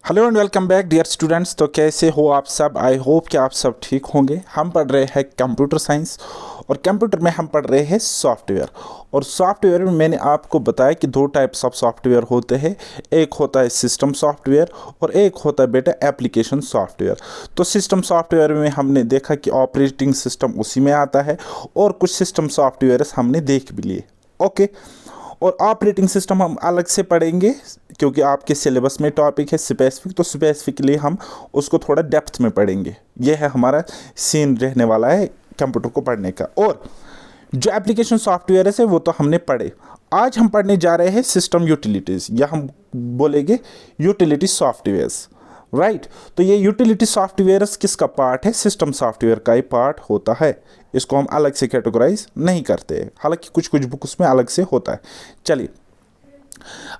Hello and welcome back dear students. तो कैसे हो आप सब? आई होप कि आप सब ठीक होंगे। हम पढ़ रहे हैं कंप्यूटर साइंस और कंप्यूटर में हम पढ़ रहे हैं सॉफ्टवेयर। और सॉफ्टवेयर में मैंने आपको बताया कि दो टाइप्स ऑफ सॉफ्टवेयर होते हैं। एक होता है सिस्टम सॉफ्टवेयर और एक होता है बेटा एप्लीकेशन सॉफ्टवेयर। तो सिस्टम सॉफ्टवेयर में हमने देखा कि ऑपरेटिंग सिस्टम उसी में आता है और कुछ सिस्टम सॉफ्टवेयर हमने देख भी लिए। ओके, और ऑपरेटिंग सिस्टम हम अलग से पढ़ेंगे क्योंकि आपके सिलेबस में टॉपिक है स्पेसिफिक, तो स्पेसिफिकली हम उसको थोड़ा डेप्थ में पढ़ेंगे। यह है हमारा सीन रहने वाला है कंप्यूटर को पढ़ने का। और जो एप्लीकेशन सॉफ्टवेयर है वो तो हमने पढ़े। आज हम पढ़ने जा रहे हैं सिस्टम यूटिलिटीज़ या हम बोलेंगे यूटिलिटी सॉफ्टवेयर्स, राइट। तो ये यूटिलिटी सॉफ्टवेयर किसका पार्ट है? सिस्टम सॉफ्टवेयर का ही पार्ट होता है। इसको हम अलग से कैटेगराइज नहीं करते, हालांकि कुछ कुछ बुक उसमें अलग से होता है। चलिए,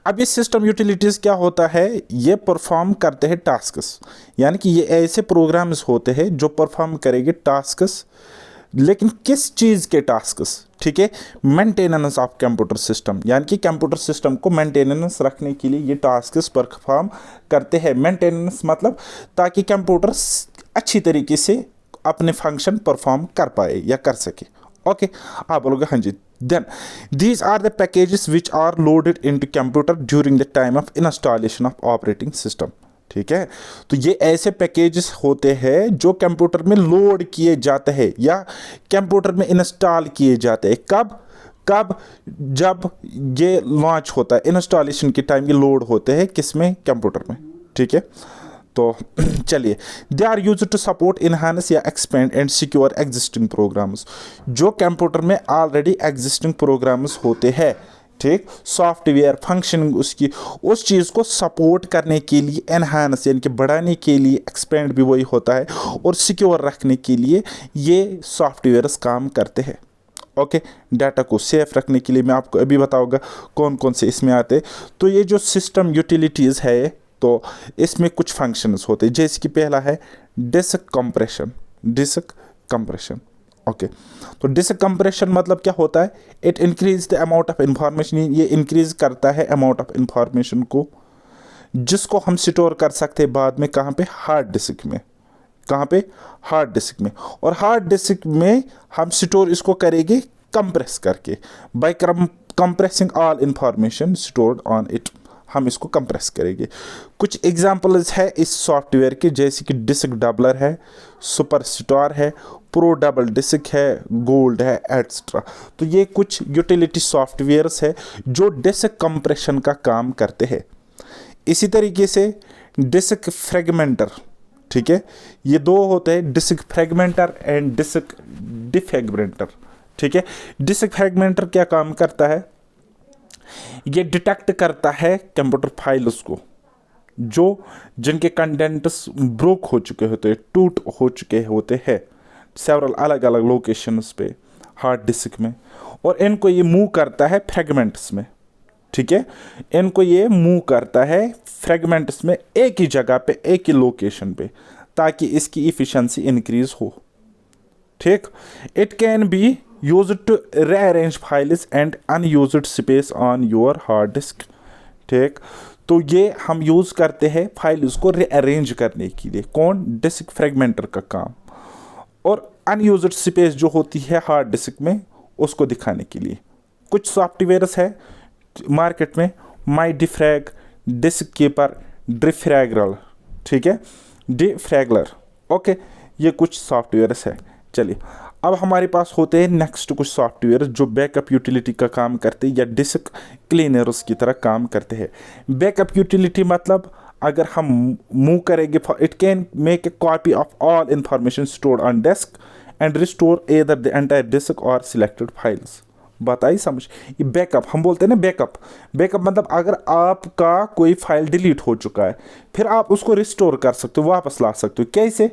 अब ये सिस्टम यूटिलिटीज़ क्या होता है? ये परफॉर्म करते हैं टास्क्स, यानी कि ये ऐसे प्रोग्राम्स होते हैं जो परफॉर्म करेंगे टास्क्स। लेकिन किस चीज़ के टास्क्स? ठीक है, मेंटेनेंस ऑफ कंप्यूटर सिस्टम, यानी कि कंप्यूटर सिस्टम को मेंटेनेंस रखने के लिए ये टास्क्स परफॉर्म करते हैं। मेंटेनेंस मतलब ताकि कंप्यूटर अच्छी तरीके से अपने फंक्शन परफॉर्म कर पाए या कर सके। ओके, आप बोलोगे हाँ जी। Then these are the packages which are loaded into computer during the time of installation of operating system. ठीक है, तो ये ऐसे पैकेजेस होते हैं जो कंप्यूटर में लोड किए जाते हैं या कंप्यूटर में इंस्टॉल किए जाते हैं। कब कब? जब ये लॉन्च होता है, इंस्टॉलेशन के टाइम ये लोड होते हैं किसमें? कंप्यूटर में। ठीक है, तो चलिए, they are use to support enhance या expand and secure existing programs. जो कंप्यूटर में ऑलरेडी एग्जिस्टिंग प्रोग्राम्स होते हैं, ठीक, सॉफ्टवेयर फंक्शनिंग उसकी उस चीज़ को सपोर्ट करने के लिए, एनहांस यानी कि बढ़ाने के लिए, एक्सपेंड भी वही होता है, और सिक्योर रखने के लिए ये सॉफ्टवेयर्स काम करते हैं। ओके, डाटा को सेफ रखने के लिए मैं आपको अभी बताऊंगा कौन कौन से इसमें आते हैं। तो ये जो सिस्टम यूटिलिटीज़ है, तो इसमें कुछ फंक्शंस होते हैं, जैसे कि पहला है disk compression. Disk compression, okay. तो डिस्क कंप्रेशन मतलब क्या होता है? It increase the amount of information. ये इंक्रीज करता है अमाउंट ऑफ इंफॉर्मेशन को, जिसको हम स्टोर कर सकते हैं बाद में। कहाँ पे? हार्ड डिस्क में। कहाँ पे? हार्ड डिस्क में। और हार्ड डिस्क में हम स्टोर इसको करेंगे कंप्रेस करके, by compressing all information stored on it. हम इसको कंप्रेस करेंगे। कुछ एग्जांपल्स है इस सॉफ्टवेयर के, जैसे कि डिस्क डबलर है, सुपर स्टार है, प्रो डबल डिस्क है, गोल्ड है, एट्सट्रा। तो ये कुछ यूटिलिटी सॉफ्टवेयर्स है जो डिस्क कंप्रेशन का काम करते हैं। इसी तरीके से डिस्क फ्रेगमेंटर, ठीक है, ये दो होते हैं, disc fragmenter and disc defragmenter. ठीक है, डिस्क फ्रेगमेंटर क्या काम करता है? ये डिटेक्ट करता है कंप्यूटर फाइल्स को जो जिनके कंटेंट्स ब्रोक हो चुके होते हैं, टूट हो चुके होते हैं सेवरल अलग अलग लोकेशंस पे हार्ड डिस्क में, और इनको ये मूव करता है फ्रेगमेंट्स में। ठीक है, इनको ये मूव करता है फ्रेगमेंट्स में, एक ही जगह पे, एक ही लोकेशन पे, ताकि इसकी इफिशिएंसी इंक्रीज हो। ठीक, it can be used to rearrange files and unused space on your hard disk. ठीक, तो ये हम यूज़ करते हैं फाइल्स को रीअरेंज करने के लिए। कौन? डिस्क फ्रेगमेंटर का काम। और अनयूज्ड स्पेस जो होती है हार्ड डिस्क में, उसको दिखाने के लिए कुछ सॉफ्टवेयर्स है मार्केट में, माई डिफ्रैग, डिस्क कीपर, डिफ्रैगरल। ठीक है, डिफ्रैगलर। ओके, ये कुछ सॉफ्टवेयर्स है। चलिए, अब हमारे पास होते हैं नेक्स्ट कुछ सॉफ्टवेयर जो बैकअप यूटिलिटी का काम करते हैं या डिस्क क्लीनर्स की तरह काम करते हैं। बैकअप यूटिलिटी मतलब अगर हम मूव करेंगे, it can make a copy of all information stored on disk and restore either the entire disk और सिलेक्टेड फाइल्स। बात आई समझ? ये बैकअप हम बोलते हैं ना, बैकअप। बैकअप मतलब अगर आपका कोई फाइल डिलीट हो चुका है, फिर आप उसको रिस्टोर कर सकते हो, वापस ला सकते हो। कैसे?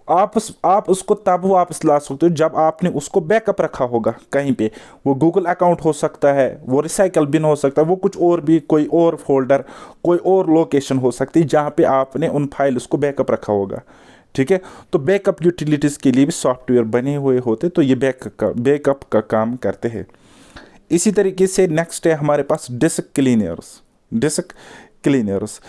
आप उसको तब वापस ला सकते हो जब आपने उसको बैकअप रखा होगा कहीं पे। वो गूगल अकाउंट हो सकता है, वो रिसाइकल बिन हो सकता है, वो कुछ और भी, कोई और फोल्डर, कोई और लोकेशन हो सकती है जहाँ पे आपने उन फाइल्स को बैकअप रखा होगा। ठीक है, तो बैकअप यूटिलिटीज़ के लिए भी सॉफ्टवेयर बने हुए होते, तो ये बैकअप का काम करते हैं। इसी तरीके से नेक्स्ट है हमारे पास डिस्क क्लीनर्स। डिस्क क्लीनर्स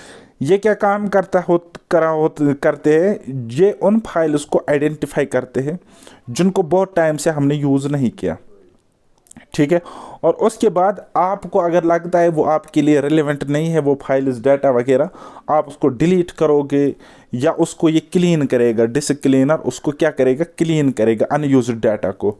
ये क्या काम करते हैं, ये उन फाइल्स को आइडेंटिफाई करते हैं जिनको बहुत टाइम से हमने यूज़ नहीं किया, ठीक है। और उसके बाद आपको अगर लगता है वो आपके लिए रिलेवेंट नहीं है, वो फाइल्स डाटा वगैरह, आप उसको डिलीट करोगे या उसको ये क्लीन करेगा, डिस्क क्लीनर उसको क्या करेगा, क्लीन करेगा अनयूज्ड डाटा को।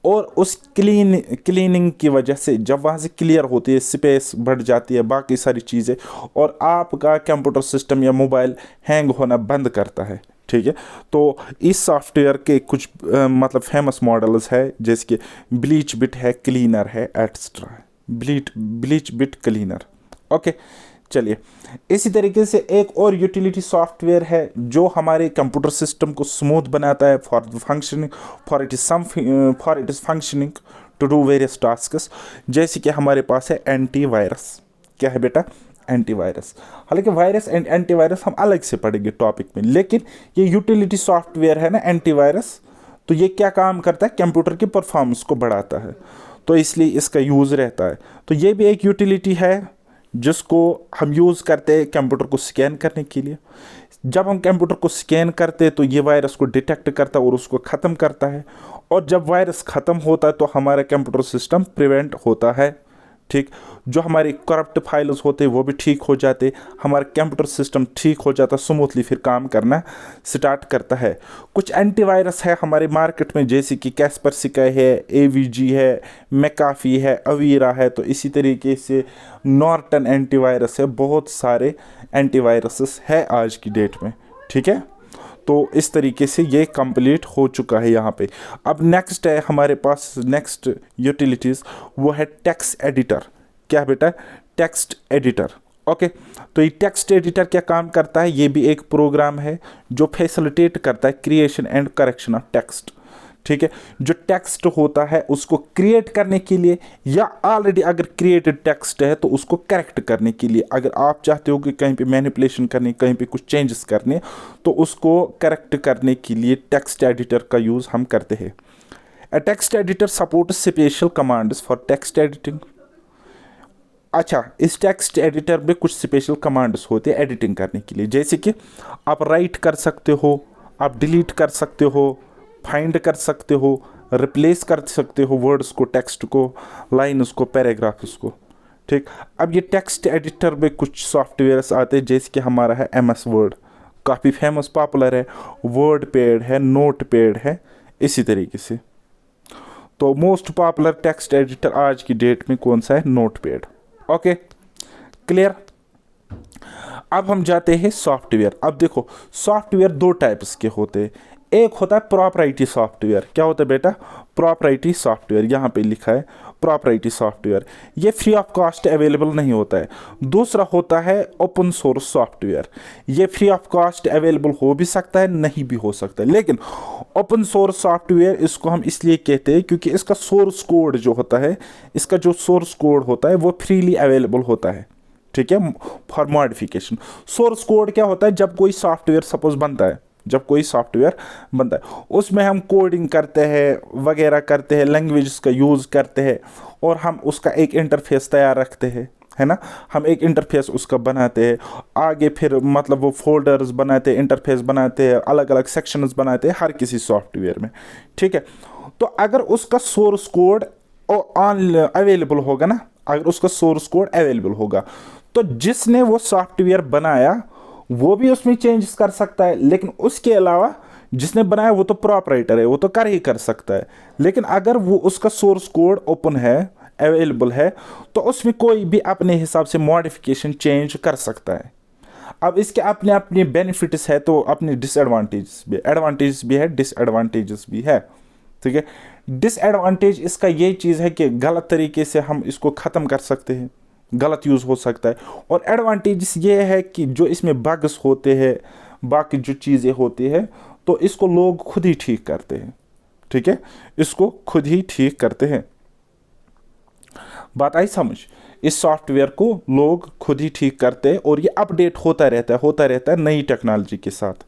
और उस क्लीनिंग की वजह से जब वहाँ से क्लियर होती है, स्पेस बढ़ जाती है, बाकी सारी चीज़ें, और आपका कंप्यूटर सिस्टम या मोबाइल हैंग होना बंद करता है, ठीक है। तो इस सॉफ्टवेयर के कुछ मतलब फेमस मॉडल्स है, जैसे कि ब्लीच बिट है, क्लीनर है, एक्स्ट्रा है, ब्लीच बिट क्लीनर। ओके, चलिए। इसी तरीके से एक और यूटिलिटी सॉफ्टवेयर है जो हमारे कंप्यूटर सिस्टम को स्मूथ बनाता है for it is functioning to do various tasks. जैसे कि हमारे पास है एंटीवायरस। क्या है बेटा? एंटीवायरस। हालांकि वायरस एंड एंटीवायरस हम अलग से पढ़ेंगे टॉपिक में, लेकिन ये यूटिलिटी सॉफ्टवेयर है ना एंटीवायरस, तो ये क्या काम करता है, कंप्यूटर की परफॉर्मेंस को बढ़ाता है, तो इसलिए इसका यूज़ रहता है। तो ये भी एक यूटिलिटी है जिसको हम यूज़ करते हैं कंप्यूटर को स्कैन करने के लिए। जब हम कंप्यूटर को स्कैन करते हैं तो ये वायरस को डिटेक्ट करता है और उसको ख़त्म करता है, और जब वायरस ख़त्म होता है तो हमारा कंप्यूटर सिस्टम प्रिवेंट होता है, ठीक। जो हमारे करप्ट फाइल्स होते हैं वो भी ठीक हो जाते, हमारा कंप्यूटर सिस्टम ठीक हो जाता, स्मूथली फिर काम करना स्टार्ट करता है। कुछ एंटीवायरस है हमारे मार्केट में, जैसे कि कैस्परसिका है, एवीजी है, मैकाफी है, अवीरा है, तो इसी तरीके से नॉर्टन एंटीवायरस है, बहुत सारे एंटीवायरसेस है आज की डेट में, ठीक है। तो इस तरीके से ये कंप्लीट हो चुका है यहाँ पे। अब नेक्स्ट है हमारे पास, नेक्स्ट यूटिलिटीज़, वो है टेक्स्ट एडिटर। क्या है बेटा? Text editor. ओके, तो ये टेक्स्ट एडिटर क्या काम करता है? ये भी एक प्रोग्राम है जो फैसिलिटेट करता है creation and correction of text, ठीक है। जो टेक्स्ट होता है उसको क्रिएट करने के लिए, या ऑलरेडी अगर क्रिएटेड टेक्स्ट है तो उसको करेक्ट करने के लिए, अगर आप चाहते हो कि कहीं पे मैनिपुलेशन करनी, कहीं पे कुछ चेंजेस करने, तो उसको करेक्ट करने के लिए टेक्स्ट एडिटर का यूज़ हम करते हैं। A text editor supports special commands for text editing. अच्छा, इस टेक्स्ट एडिटर में कुछ स्पेशल कमांड्स होते हैं एडिटिंग करने के लिए, जैसे कि आप राइट कर सकते हो, आप डिलीट कर सकते हो, फाइंड कर सकते हो, रिप्लेस कर सकते हो वर्ड्स को, टेक्स्ट को, लाइन्स को, पैराग्राफ्स को, ठीक। अब ये टेक्स्ट एडिटर में कुछ सॉफ्टवेयर्स आते हैं, जैसे कि हमारा है MS वर्ड, काफ़ी फेमस पॉपुलर है, वर्ड पैड है, नोट पैड है, इसी तरीके से। तो मोस्ट पॉपुलर टेक्स्ट एडिटर आज की डेट में कौन सा है? Note pad. Okay, clear. अब हम जाते हैं सॉफ्टवेयर। अब देखो, सॉफ्टवेयर दो टाइप्स के होते हैं। एक होता है प्रॉपराइटरी सॉफ्टवेयर। क्या होता है बेटा? प्रॉपराइटरी सॉफ्टवेयर, यहाँ पे लिखा है प्रॉपराइटरी सॉफ्टवेयर, ये फ्री ऑफ कॉस्ट अवेलेबल नहीं होता है। दूसरा होता है ओपन सोर्स सॉफ्टवेयर, ये फ्री ऑफ कॉस्ट अवेलेबल हो भी सकता है, नहीं भी हो सकता है, लेकिन ओपन सोर्स सॉफ्टवेयर इसको हम इसलिए कहते हैं क्योंकि इसका सोर्स कोड जो होता है, इसका जो सोर्स कोड होता है वो फ्रीली अवेलेबल होता है, ठीक है, फॉर मॉडिफिकेशन। सोर्स कोड क्या होता है? जब कोई सॉफ्टवेयर सपोज बनता है, जब कोई सॉफ्टवेयर बनता है उसमें हम कोडिंग करते हैं वगैरह करते हैं, लैंग्वेज का यूज़ करते हैं, और हम उसका एक इंटरफेस तैयार रखते हैं, है ना। हम एक इंटरफेस उसका बनाते हैं, आगे फिर मतलब वो फोल्डर्स बनाते हैं, इंटरफेस बनाते हैं, अलग अलग सेक्शंस बनाते हैं हर किसी सॉफ्टवेयर में, ठीक है। तो अगर उसका सोर्स कोड ऑन अवेलेबल होगा ना, अगर उसका सोर्स कोड अवेलेबल होगा, तो जिसने वो सॉफ्टवेयर बनाया वो भी उसमें चेंजेस कर सकता है, लेकिन उसके अलावा जिसने बनाया वो तो प्रॉपराइटर है, वो तो कर ही कर सकता है। लेकिन अगर वो उसका सोर्स कोड ओपन है, अवेलेबल है, तो उसमें कोई भी अपने हिसाब से मॉडिफिकेशन चेंज कर सकता है। अब इसके अपने अपने बेनिफिट्स है, तो अपने डिसएडवांटेज भी है, डिसएडवांटेजेस भी है, ठीक है। डिसएडवांटेज इसका ये चीज़ है कि गलत तरीके से हम इसको ख़त्म कर सकते हैं, गलत यूज़ हो सकता है। और एडवांटेज ये है कि जो इसमें बग्स होते हैं, बाकी जो चीज़ें होती है, तो इसको लोग खुद ही ठीक करते हैं, ठीक है, इसको खुद ही ठीक करते हैं। बात आई समझ? इस सॉफ्टवेयर को लोग खुद ही ठीक करते हैं और ये अपडेट होता रहता है नई टेक्नोलॉजी के साथ।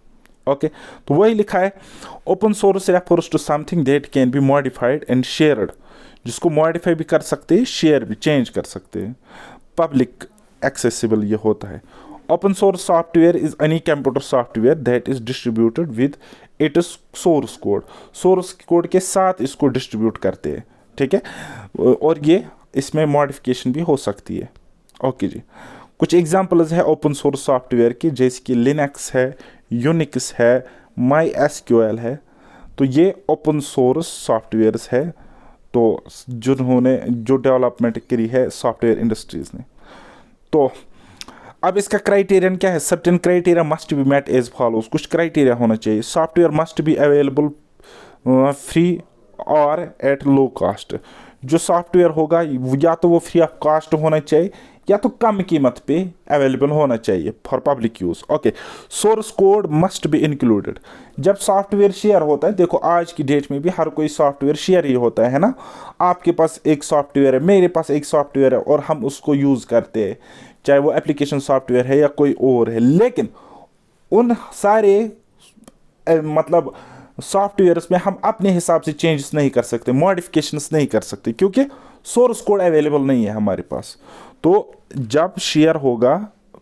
ओके, तो वही लिखा है, open source refers to something that can be modified and shared, जिसको मॉडिफाई भी कर सकते हैं, शेयर भी, चेंज कर सकते हैं, पब्लिक एक्सेसिबल ये होता है। Open source software is any computer software that is distributed with its source code. Source code के साथ इसको डिस्ट्रीब्यूट करते हैं, ठीक है, और ये इसमें मॉडिफिकेशन भी हो सकती है। ओके जी, कुछ एग्जांपल्स है ओपन सोर्स सॉफ्टवेयर की, जैसे कि लिनक्स है, यूनिक्स है, माई एसक्यूएल है। तो ये ओपन सोर्स सॉफ्टवेयर्स है, तो जो डेवलपमेंट करी है सॉफ्टवेयर इंडस्ट्रीज ने। तो अब इसका क्राइटेरियन क्या है? Certain criteria must be met as follows. कुछ क्राइटेरिया होना चाहिए। Software must be available free और एट लो कास्ट। जो सॉफ्टवेयर होगा या तो वो फ्री ऑफ कास्ट होना चाहिए या तो कम कीमत पे अवेलेबल होना चाहिए for public use. Okay, source code must be included. जब सॉफ्टवेयर शेयर होता है, देखो आज की डेट में भी हर कोई सॉफ्टवेयर शेयर ही होता है ना। आपके पास एक सॉफ्टवेयर है, मेरे पास एक सॉफ्टवेयर है, और हम उसको यूज़ करते हैं, चाहे वो एप्लीकेशन सॉफ्टवेयर है या कोई और है। लेकिन उन सारे मतलब सॉफ्टवेयर्स में हम अपने हिसाब से चेंजेस नहीं कर सकते, मॉडिफिकेशंस नहीं कर सकते, क्योंकि सोर्स कोड अवेलेबल नहीं है हमारे पास। तो जब शेयर होगा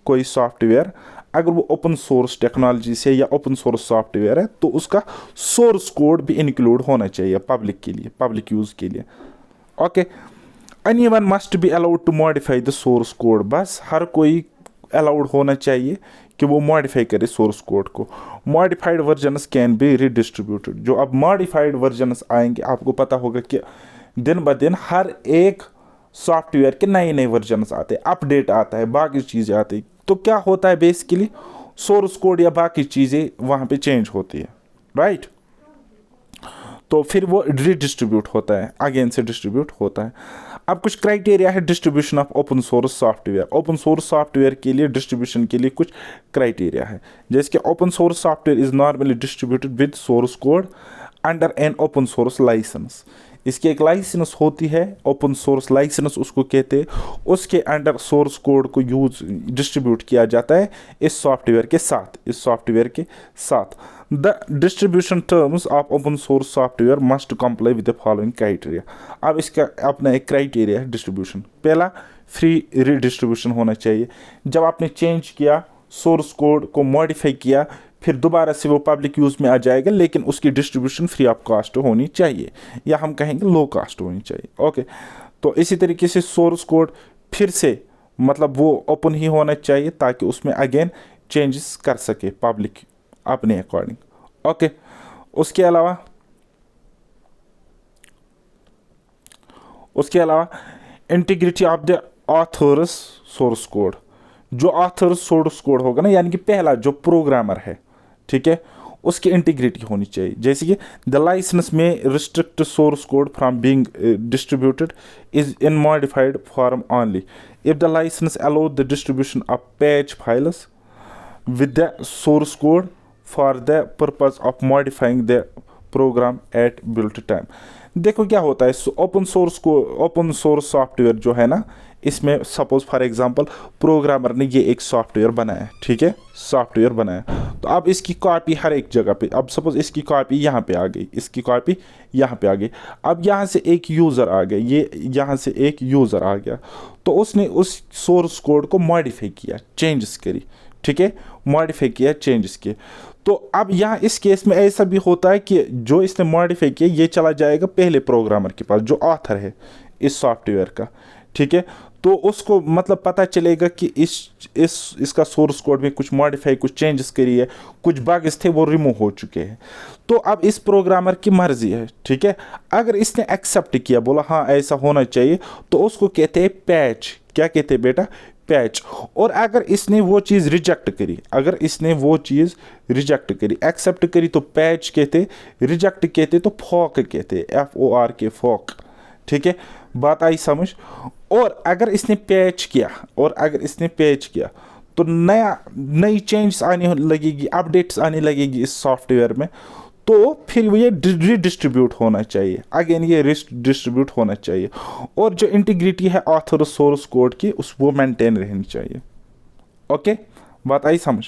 कोई सॉफ्टवेयर, अगर वो ओपन सोर्स टेक्नोलॉजी से या ओपन सोर्स सॉफ्टवेयर है, तो उसका सोर्स कोड भी इंक्लूड होना चाहिए पब्लिक के लिए, पब्लिक यूज़ के लिए। Okay, anyone must be allowed to modify the source code. बस हर कोई अलाउड होना चाहिए कि वो मॉडिफाई करे सोर्स कोड को। Modified versions can be redistributed. जो अब मॉडिफाइड वर्जन्स आएंगे, आपको पता होगा कि दिन ब दिन हर एक सॉफ्टवेयर के नए नए वर्जन्स आते हैं, अपडेट आता है, बाकी चीज़ें आती हैं। तो क्या होता है, बेसिकली सोर्स कोड या बाकी चीज़ें वहाँ पे चेंज होती है, राइट। तो फिर वो रीडिस्ट्रीब्यूट होता है, अगेन से डिस्ट्रीब्यूट होता है। अब कुछ क्राइटेरिया है distribution of open source software. Open source software के लिए डिस्ट्रीब्यूशन के लिए कुछ क्राइटेरिया है, जैसे कि open source software is normally distributed with source code under an open source licence. इसकी एक लाइसेंस होती है, ओपन सोर्स लाइसेंस उसको कहते हैं। उसके अंडर सोर्स कोड को यूज डिस्ट्रीब्यूट किया जाता है इस सॉफ्टवेयर के साथ। The distribution terms of open source software must comply with the following criteria. अब इसका अपना एक क्राइटेरिया है डिस्ट्रीब्यूशन। पहला, फ्री रीडिस्ट्रीब्यूशन होना चाहिए। जब आपने चेंज किया, सोर्स कोड को मॉडिफाई किया, फिर दोबारा से वो पब्लिक यूज़ में आ जाएगा, लेकिन उसकी डिस्ट्रीब्यूशन फ्री ऑफ कॉस्ट होनी चाहिए, या हम कहेंगे लो कॉस्ट होनी चाहिए। ओके, तो इसी तरीके से सोर्स कोड फिर से मतलब वो ओपन ही होना चाहिए, ताकि उसमें अगेन चेंजेस कर सके पब्लिक अपने अकॉर्डिंग। ओके, उसके अलावा integrity of the author's source code. जो ऑथर सोर्स कोड होगा ना, यानी कि पहला जो प्रोग्रामर है, ठीक है, उसकी इंटीग्रिटी होनी चाहिए। जैसे कि द लाइसेंस में restrict source code from being distributed is in modified form only if the licence allow the distribution of patch files with the source code for the purpose of modifying the program at built time. देखो क्या होता है, open source software जो है ना, इसमें suppose for example programmer ने ये एक सॉफ्टवेयर बनाया, ठीक है, सॉफ्टवेयर बनाया, तो अब इसकी कॉपी हर एक जगह पे, अब सपोज इसकी कॉपी यहाँ पे आ गई, इसकी कॉपी यहाँ पे आ गई। अब यहाँ से एक यूज़र आ गया, ये यहाँ से एक यूज़र आ गया, तो उसने उस सोर्स कोड को मॉडिफाई किया, चेंजेस करी, ठीक है, मॉडिफाई किया, चेंजेस किए। तो अब यहाँ इस केस में ऐसा भी होता है कि जो इसने मॉडिफाई किया, ये चला जाएगा पहले प्रोग्रामर के पास, जो ऑथर है इस सॉफ्टवेयर का, ठीक है। तो उसको मतलब पता चलेगा कि इसका सोर्स कोड में कुछ मॉडिफाई, कुछ चेंजेस करी है, कुछ बग्स थे वो रिमूव हो चुके हैं। तो अब इस प्रोग्रामर की मर्जी है, ठीक है, अगर इसने एक्सेप्ट किया, बोला हाँ ऐसा होना चाहिए, तो उसको कहते हैं पैच। क्या कहते हैं बेटा? पैच। और अगर इसने वो चीज़ रिजेक्ट करी, एक्सेप्ट करी, तो पैच कहते, रिजेक्ट कहते तो फॉक कहते, FORK, फॉक, ठीक है, बात आई समझ। और अगर इसने पैच किया, तो नई चेंज आने लगेगी, अपडेट्स आने लगेगी इस सॉफ्टवेयर में, तो फिर ये रीडिस्ट्रीब्यूट होना चाहिए, अगेन ये डिस्ट्रीब्यूट होना चाहिए। और जो इंटीग्रिटी है ऑथर सोर्स कोड की, वो मेंटेन रहनी चाहिए। ओके, बात आई समझ।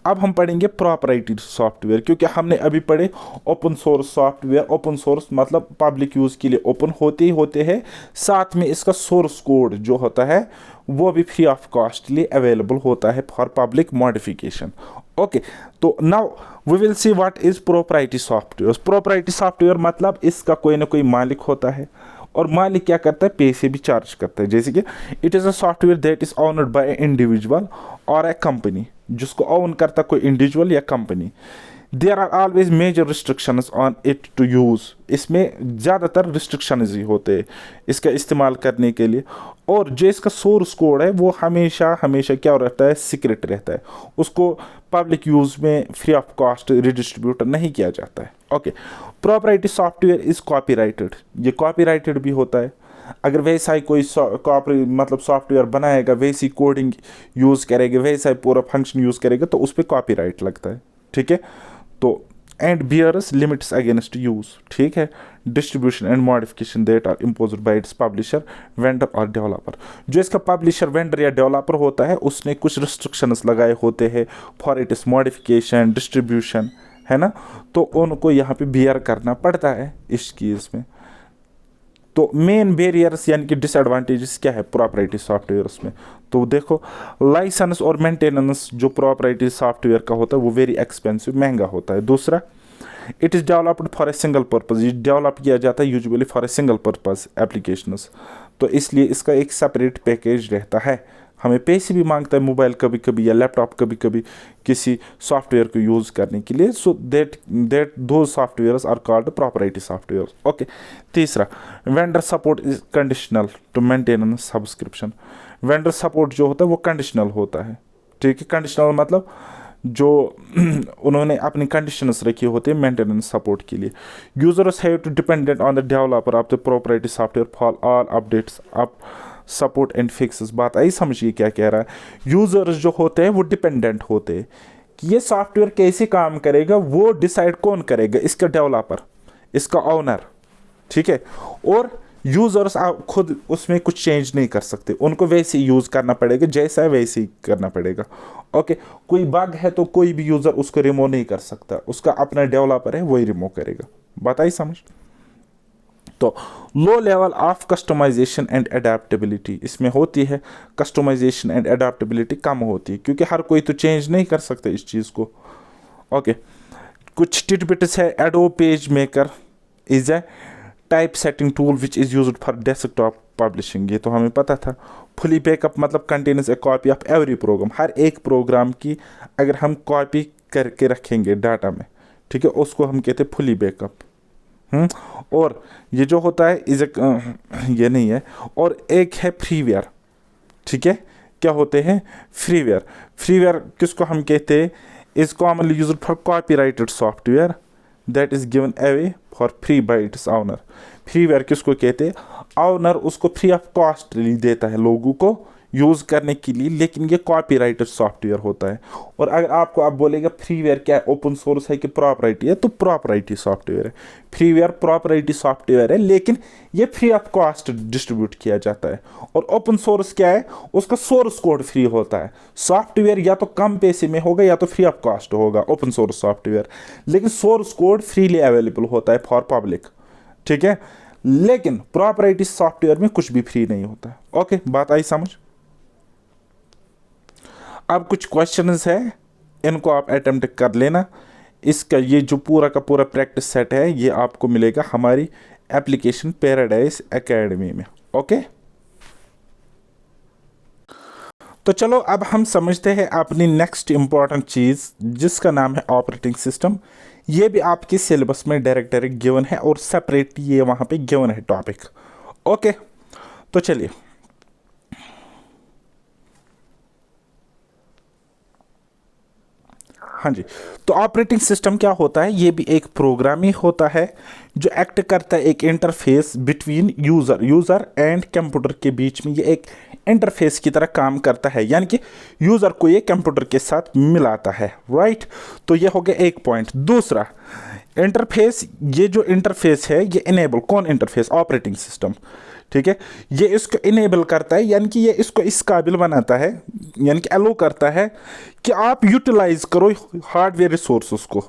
अब हम पढ़ेंगे प्रॉपराइटरी सॉफ्टवेयर, क्योंकि हमने अभी पढ़े open source software. Open source मतलब पब्लिक यूज़ के लिए ओपन होते ही होते हैं, साथ में इसका सोर्स कोड जो होता है वो भी फ्री ऑफ कॉस्टली अवेलेबल होता है फॉर पब्लिक मॉडिफिकेशन। ओके, तो now we will see what is proprietary software. Proprietary software मतलब इसका कोई ना कोई मालिक होता है, और मालिक क्या करता है, पैसे भी चार्ज करता है। जैसे कि it is a software that is owned by a individual और ए कंपनी, जिसको ओन करता कोई इंडिविजुअल या company. There are always major restrictions on it to use. इसमें ज़्यादातर रिस्ट्रिक्शंस ही होते हैं इसका इस्तेमाल करने के लिए, और जो इसका सोर्स कोड है वो हमेशा हमेशा क्या रहता है, सीक्रेट रहता है। उसको पब्लिक यूज़ में फ्री ऑफ कॉस्ट रिडिस्ट्रीब्यूट नहीं किया जाता है। Okay, proprietary software is copyrighted. ये कॉपीराइटेड भी होता है। अगर वैसा ही कोई मतलब सॉफ्टवेयर बनाएगा, वैसी कोडिंग यूज़ करेगा, वैसा ही पूरा फंक्शन यूज़ करेगा, तो उस पर कॉपीराइट लगता है। ठीक है, तो and bears limits against use. ठीक है, distribution and modification that are imposed by its publisher, vendor और डेवलपर। जो इसका पब्लिशर, वेंडर या डेवलपर होता है, उसने कुछ रिस्ट्रिक्शंस लगाए होते हैं फॉर इट्स मॉडिफिकेशन, डिस्ट्रीब्यूशन, है ना, तो उनको यहाँ पे बियर करना पड़ता है इस चीज़ में। तो मेन बैरियर्स यानी कि डिसएडवांटेजेस क्या है प्रोप्राइटरी सॉफ्टवेयर्स में, तो देखो लाइसेंस और मेंटेनेंस जो प्रोप्राइटरी सॉफ्टवेयर का होता है वो वेरी एक्सपेंसिव, महंगा होता है। दूसरा, it is developed for a single purpose. ये डेवलप किया जाता है usually for a single purpose applications, तो इसलिए इसका एक सेपरेट पैकेज रहता है। हमें पैसे भी मांगता है मोबाइल कभी कभी या लैपटॉप कभी कभी किसी सॉफ्टवेयर को यूज़ करने के लिए, सो दैट दो softwares are called proprietary software. Okay, तीसरा, vendor support is conditional to maintenance subscription. Vendor support जो होता है वो कंडीशनल होता है। ठीक है, कंडीशनल मतलब जो उन्होंने अपनी कंडीशंस रखी होती है मेंटेनेंस सपोर्ट के लिए। Users have to dependent on the developer of the proprietary software for all updates up support and fixes. बात आई समझिए क्या कह रहा है। यूजर्स जो होते हैं वो डिपेंडेंट होते हैं कि ये सॉफ्टवेयर कैसे काम करेगा, वो डिसाइड कौन करेगा, इसका डेवलपर, इसका ओनर। ठीक है, और यूजर्स खुद उसमें कुछ चेंज नहीं कर सकते, उनको वैसे ही यूज़ करना पड़ेगा, जैसा है वैसे ही करना पड़ेगा। ओके, कोई बग है तो कोई भी यूज़र उसको रिमूव नहीं कर सकता, उसका अपना डेवलपर है वही रिमूव करेगा। बात आई समझ। तो low level of customisation and adaptability इसमें होती है, कस्टमाइजेशन एंड अडेप्टेबिलिटी कम होती है क्योंकि हर कोई तो चेंज नहीं कर सकता इस चीज़ को। ओके, कुछ टिटबिट्स है। Adobe page maker is a type setting tool which is used for desktop publishing, ये तो हमें पता था। फुली बैकअप मतलब contains a copy of every program, हर एक प्रोग्राम की अगर हम कॉपी करके रखेंगे डाटा में, ठीक है, उसको हम कहते हैं फुली बैकअप। और ये जो होता है इज ये नहीं है। और एक है फ्रीवेयर। ठीक है, क्या होते हैं फ्रीवेयर। फ्रीवेयर किसको हम कहते हैं, is commonly used for copyrighted software that is given away for free by its owner. Freeware किसको कहते हैं, ऑनर उसको फ्री ऑफ कॉस्ट देता है लोगों को यूज़ करने के लिए, लेकिन ये कॉपीराइटेड सॉफ्टवेयर होता है। और अगर आपको आप बोलेगा फ्रीवेयर क्या है, ओपन सोर्स है कि प्रॉपराइटी है, तो प्रॉपराइटी सॉफ्टवेयर है। फ्रीवेयर प्रॉपराइटी सॉफ्टवेयर है, लेकिन ये फ्री ऑफ कॉस्ट डिस्ट्रीब्यूट किया जाता है। और ओपन सोर्स क्या है, उसका सोर्स कोड फ्री होता है। सॉफ्टवेयर या तो कम पैसे में होगा या तो फ्री ऑफ कॉस्ट होगा ओपन सोर्स सॉफ्टवेयर, लेकिन सोर्स कोड फ्रीली अवेलेबल होता है फॉर पब्लिक। ठीक है, लेकिन प्रॉपराइटी सॉफ्टवेयर में कुछ भी फ्री नहीं होता है। ओके, बात आई समझ। अब कुछ क्वेश्चंस है, इनको आप अटेम्प्ट कर लेना। इसका ये जो पूरा का पूरा प्रैक्टिस सेट है ये आपको मिलेगा हमारी एप्लीकेशन पैराडाइज एकेडमी में। ओके, तो चलो अब हम समझते हैं अपनी नेक्स्ट इंपॉर्टेंट चीज़ जिसका नाम है ऑपरेटिंग सिस्टम। ये भी आपके सिलेबस में डायरेक्टली गिवन है और सेपरेट ये वहाँ पे गिवन है टॉपिक। ओके, तो चलिए हाँ जी। तो ऑपरेटिंग सिस्टम क्या होता है, ये भी एक प्रोग्राम ही होता है जो एक्ट करता है एक interface between user and computer के बीच में। ये एक इंटरफेस की तरह काम करता है, यानी कि यूज़र को ये कंप्यूटर के साथ मिलाता है। राइट, तो ये हो गया एक पॉइंट। दूसरा, इंटरफेस, ये जो इंटरफेस है ये इनेबल, कौन इंटरफेस, ऑपरेटिंग सिस्टम। ठीक है, ये इसको इनेबल करता है, यानी कि ये इसको इस काबिल बनाता है, यानी कि अलो करता है कि आप यूटिलाइज करो हार्डवेयर रिसोर्सेस को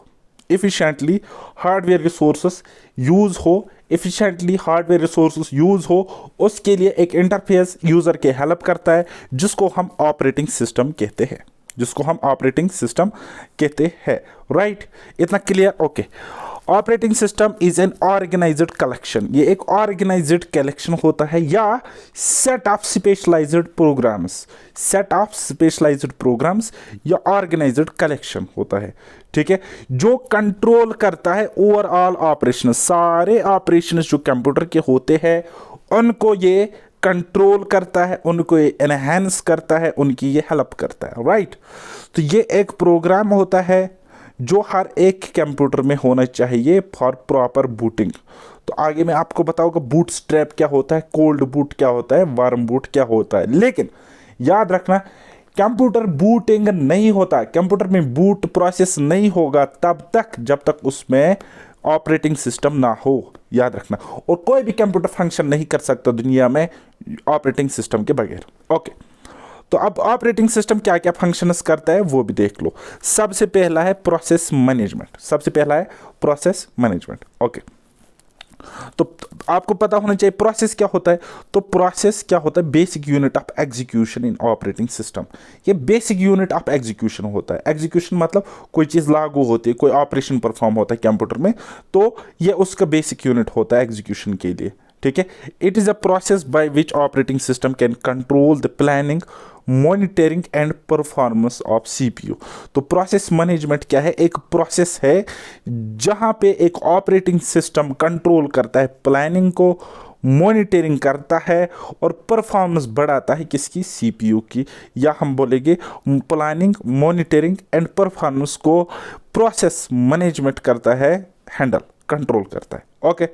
एफिशिएंटली हार्डवेयर रिसोर्सेस यूज़ हो, एफिशिएंटली हार्डवेयर रिसोर्सेस यूज़ हो, उसके लिए एक इंटरफेस यूज़र के हेल्प करता है जिसको हम ऑपरेटिंग सिस्टम कहते हैं, जिसको हम ऑपरेटिंग सिस्टम कहते हैं। राइट, इतना clear? Okay. Operating system is an organised collection, ये एक ऑर्गेनाइज्ड कलेक्शन होता है या set of specialised programs, set of specialised programs या ऑर्गेनाइज्ड कलेक्शन होता है, ठीक है, जो कंट्रोल करता है ओवरऑल ऑपरेशन, सारे ऑपरेशन जो कंप्यूटर के होते हैं उनको ये कंट्रोल करता है, उनको ये एनहेंस करता है, उनकी ये हेल्प करता है। राइट, तो ये एक प्रोग्राम होता है जो हर एक कंप्यूटर में होना चाहिए फॉर प्रॉपर बूटिंग। तो आगे मैं आपको बताऊंगा बूट स्ट्रैप क्या होता है, कोल्ड बूट क्या होता है, वार्म बूट क्या होता है, लेकिन याद रखना कंप्यूटर बूटिंग नहीं होता, कंप्यूटर में बूट प्रोसेस नहीं होगा तब तक जब तक उसमें ऑपरेटिंग सिस्टम ना हो, याद रखना। और कोई भी कंप्यूटर फंक्शन नहीं कर सकता दुनिया में ऑपरेटिंग सिस्टम के बगैर। ओके, तो अब ऑपरेटिंग सिस्टम क्या क्या फंक्शंस करता है वो भी देख लो। सबसे पहला है प्रोसेस मैनेजमेंट, सबसे पहला है प्रोसेस मैनेजमेंट। ओके, तो आपको पता होना चाहिए प्रोसेस क्या होता है। तो प्रोसेस क्या होता है? Basic unit of execution in operating system. ये बेसिक यूनिट ऑफ एग्जीक्यूशन होता है। एग्जीक्यूशन मतलब कोई चीज़ लागू होती है, कोई ऑपरेशन परफॉर्म होता है कंप्यूटर में, तो ये उसका बेसिक यूनिट होता है एग्जीक्यूशन के लिए, ठीक है। It is a process by which operating system can control the planning, monitoring and performance of CPU. तो प्रोसेस मैनेजमेंट क्या है? एक प्रोसेस है जहां पे एक ऑपरेटिंग सिस्टम कंट्रोल करता है प्लानिंग को, मॉनिटरिंग करता है और परफॉर्मेंस बढ़ाता है किसकी? सीपीयू की, या हम बोलेंगे प्लानिंग, मॉनिटरिंग एंड परफॉर्मेंस को प्रोसेस मैनेजमेंट करता है, हैंडल, कंट्रोल करता है। ओके,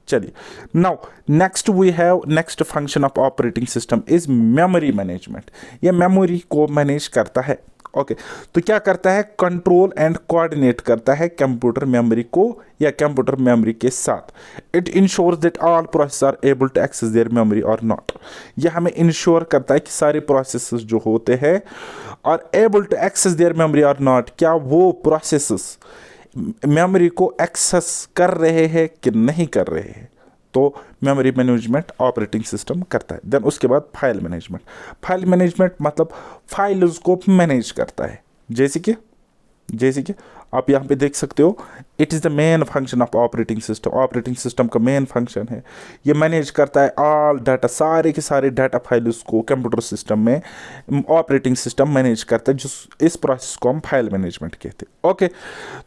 चलिए, now next we have next function of operating system is memory management. ये मेमोरी को मैनेज करता है। ओके, तो क्या करता है? कंट्रोल एंड कोऑर्डिनेट करता है कंप्यूटर मेमोरी को या कंप्यूटर मेमोरी के साथ। It ensures that all process are able to access their memory और नॉट। ये हमें इंश्योर करता है कि सारे प्रोसेसेस जो होते हैं और able to access their memory और नॉट, क्या वो प्रोसेसेस मेमोरी को एक्सेस कर रहे हैं कि नहीं कर रहे हैं। तो मेमोरी मैनेजमेंट ऑपरेटिंग सिस्टम करता है। देन उसके बाद फाइल मैनेजमेंट। फाइल मैनेजमेंट मतलब फाइल्स को मैनेज करता है, जैसे कि आप यहाँ पे देख सकते हो, it is the main function of operating system. Operating system का मेन फंक्शन है ये मैनेज करता है ऑल डाटा, सारे के सारे डाटा फाइल्स को कंप्यूटर सिस्टम में ऑपरेटिंग सिस्टम मैनेज करता है, जिस इस प्रोसेस को हम फाइल मैनेजमेंट कहते हैं। ओके,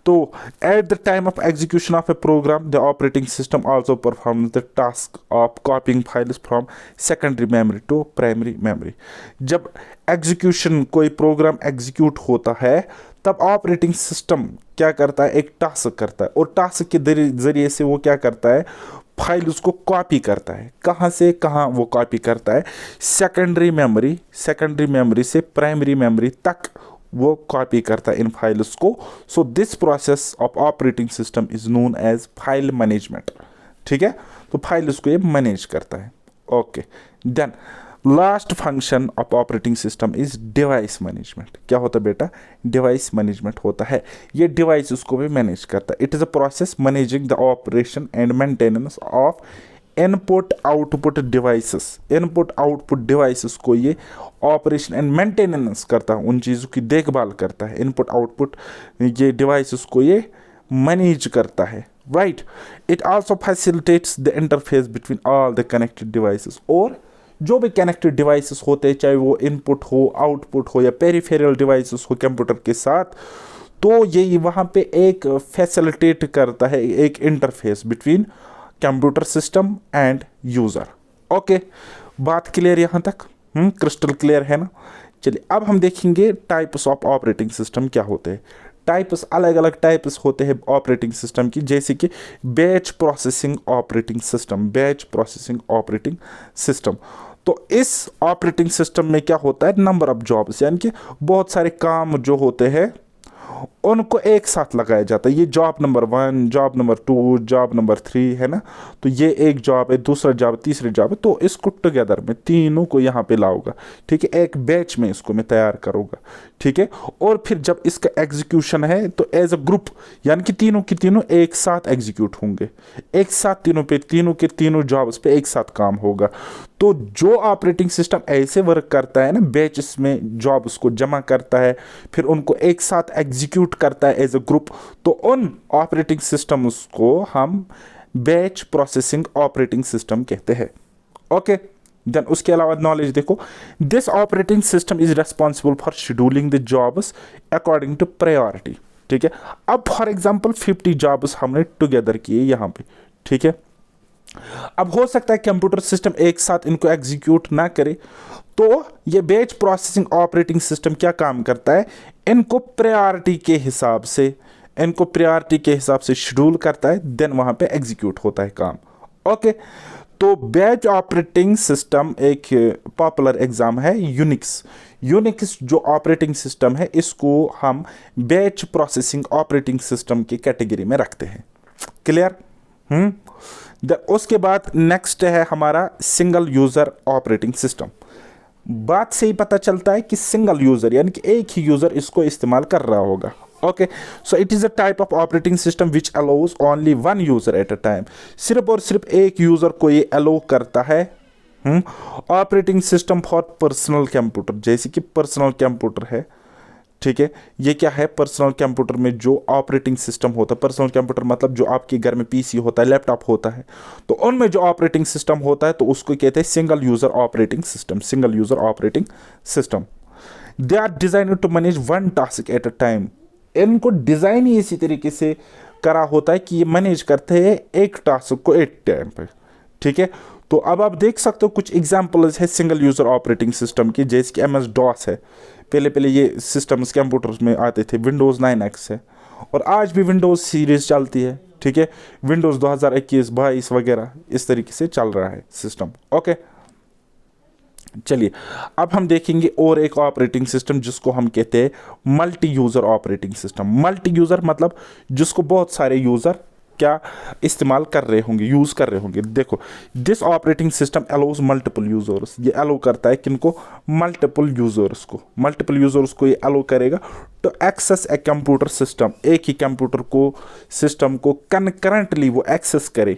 तो at the time of execution of a program the operating system also performs the task of copying files from secondary memory to primary memory. जब एग्जीक्यूशन, कोई प्रोग्राम एग्जीक्यूट होता है तब ऑपरेटिंग सिस्टम क्या करता है? एक टास्क करता है, और टास्क के जरिए से वो क्या करता है? फाइल उसको कॉपी करता है। कहाँ से कहाँ वो कॉपी करता है? सेकेंडरी मेमोरी से प्राइमरी मेमोरी तक वो कॉपी करता है इन फाइल्स को। So this process of operating system is known as file management, ठीक है। तो फाइल्स को ये मैनेज करता है। Okay, then last function of operating system is device management. क्या होता है बेटा? डिवाइस मैनेजमेंट होता है, ये डिवाइस को भी मैनेज करता है। It is a process managing the operation and maintenance of input output devices. Input output devices को ये ऑपरेशन एंड मेंटेनेंस करता है, उन चीज़ों की देखभाल करता है। इनपुट आउटपुट ये डिवाइसेस को ये मैनेज करता है। Right, it also facilitates the interface between all the connected devices. और जो भी कनेक्टेड डिवाइसेस होते हैं, चाहे वो इनपुट हो, आउटपुट हो या पेरिफेरल डिवाइसेस हो कंप्यूटर के साथ, तो ये वहाँ पे एक फैसिलिटेट करता है, एक interface between computer system end user. Okay, बात क्लियर यहाँ तक? क्रिस्टल क्लियर है ना? चलिए, अब हम देखेंगे टाइप्स ऑफ ऑपरेटिंग सिस्टम क्या होते हैं। टाइप्स, अलग अलग टाइप्स होते हैं ऑपरेटिंग सिस्टम की, जैसे कि batch processing operating system. Batch processing operating system, तो इस ऑपरेटिंग सिस्टम में क्या होता है? नंबर ऑफ जॉब्स, यानी कि बहुत सारे काम जो होते हैं उनको एक साथ लगाया जाता है। ये job number 1, job number 2, job number 3 है ना, तो ये एक जॉब है, दूसरा जॉब, तीसरी जॉब है, तो इसको टुगेदर में तीनों को यहाँ पे लाऊंगा, ठीक है, एक बैच में इसको मैं तैयार करूँगा, ठीक है। और फिर जब इसका एग्जीक्यूशन है तो एज अ ग्रुप, यानी कि तीनों की तीनों एक साथ एग्जीक्यूट होंगे, एक साथ तीनों पे, तीनों के तीनों जॉब्स पे एक साथ काम होगा। तो जो ऑपरेटिंग सिस्टम ऐसे वर्क करता है ना, बैचेस में जॉब्स को जमा करता है, फिर उनको एक साथ एग्जीक्यूट करता है एज अ ग्रुप, तो उन ऑपरेटिंग सिस्टम्स को हम बैच प्रोसेसिंग ऑपरेटिंग सिस्टम कहते हैं। ओके, देन उसके अलावा नॉलेज देखो, this operating system is responsible for scheduling the jobs according to priority, ठीक है। अब फॉर एग्जांपल 50 जॉब्स हमने टुगेदर किए यहाँ पे, ठीक है। अब हो सकता है कंप्यूटर सिस्टम एक साथ इनको एग्जीक्यूट ना करे, तो ये बैच प्रोसेसिंग ऑपरेटिंग सिस्टम क्या काम करता है, इनको प्रायोरिटी के हिसाब से, इनको प्रायोरिटी के हिसाब से शेड्यूल करता है, देन वहां पे एग्जीक्यूट होता है काम। ओके, तो बैच ऑपरेटिंग सिस्टम एक पॉपुलर एग्जाम है यूनिक्स। यूनिक्स जो ऑपरेटिंग सिस्टम है, इसको हम बैच प्रोसेसिंग ऑपरेटिंग सिस्टम की कैटेगरी में रखते हैं। क्लियर? उसके बाद नेक्स्ट है हमारा सिंगल यूजर ऑपरेटिंग सिस्टम। बात से ही पता चलता है कि सिंगल यूजर यानी कि एक ही यूजर इसको इस्तेमाल कर रहा होगा। Okay, so it is a type of operating system which allows only one user eight a time. सिर्फ और सिर्फ एक यूजर को ये अलाउ करता है। Operating system for personal computer, जैसे कि पर्सनल कंप्यूटर है, ठीक है। ये क्या है, पर्सनल कंप्यूटर में जो ऑपरेटिंग सिस्टम होता है, पर्सनल कंप्यूटर मतलब जो आपके घर में पीसी होता है, लैपटॉप होता है, तो उनमें जो ऑपरेटिंग सिस्टम होता है तो उसको कहते हैं single user operating system. Single user operating system, they are designed to manage one task at a time. इनको डिजाइन ही इसी तरीके से करा होता है कि ये मैनेज करते हैं एक टास्क को एक टाइम पे, ठीक है। तो अब आप देख सकते हो कुछ एग्जांपल्स है सिंगल यूजर ऑपरेटिंग सिस्टम की, जैसे कि MS DOS है। पहले पहले ये सिस्टम्स कंप्यूटर्स में आते थे। विंडोज़ 9X है, और आज भी विंडोज़ सीरीज चलती है, ठीक है। विंडोज़ 2021, 22 वगैरह इस तरीके से चल रहा है सिस्टम। ओके, चलिए अब हम देखेंगे और एक ऑपरेटिंग सिस्टम जिसको हम कहते हैं multi user operating system. Multi user मतलब जिसको बहुत सारे यूज़र क्या इस्तेमाल कर रहे होंगे, यूज़ कर रहे होंगे। देखो, this operating system allows multiple users, ये अलाउ करता है किनको, मल्टीपल यूजर्स को। मल्टीपल यूजर्स को ये अलाउ करेगा to access a computer system, एक ही कंप्यूटर को सिस्टम को कनकरेंटली वो एक्सेस करे।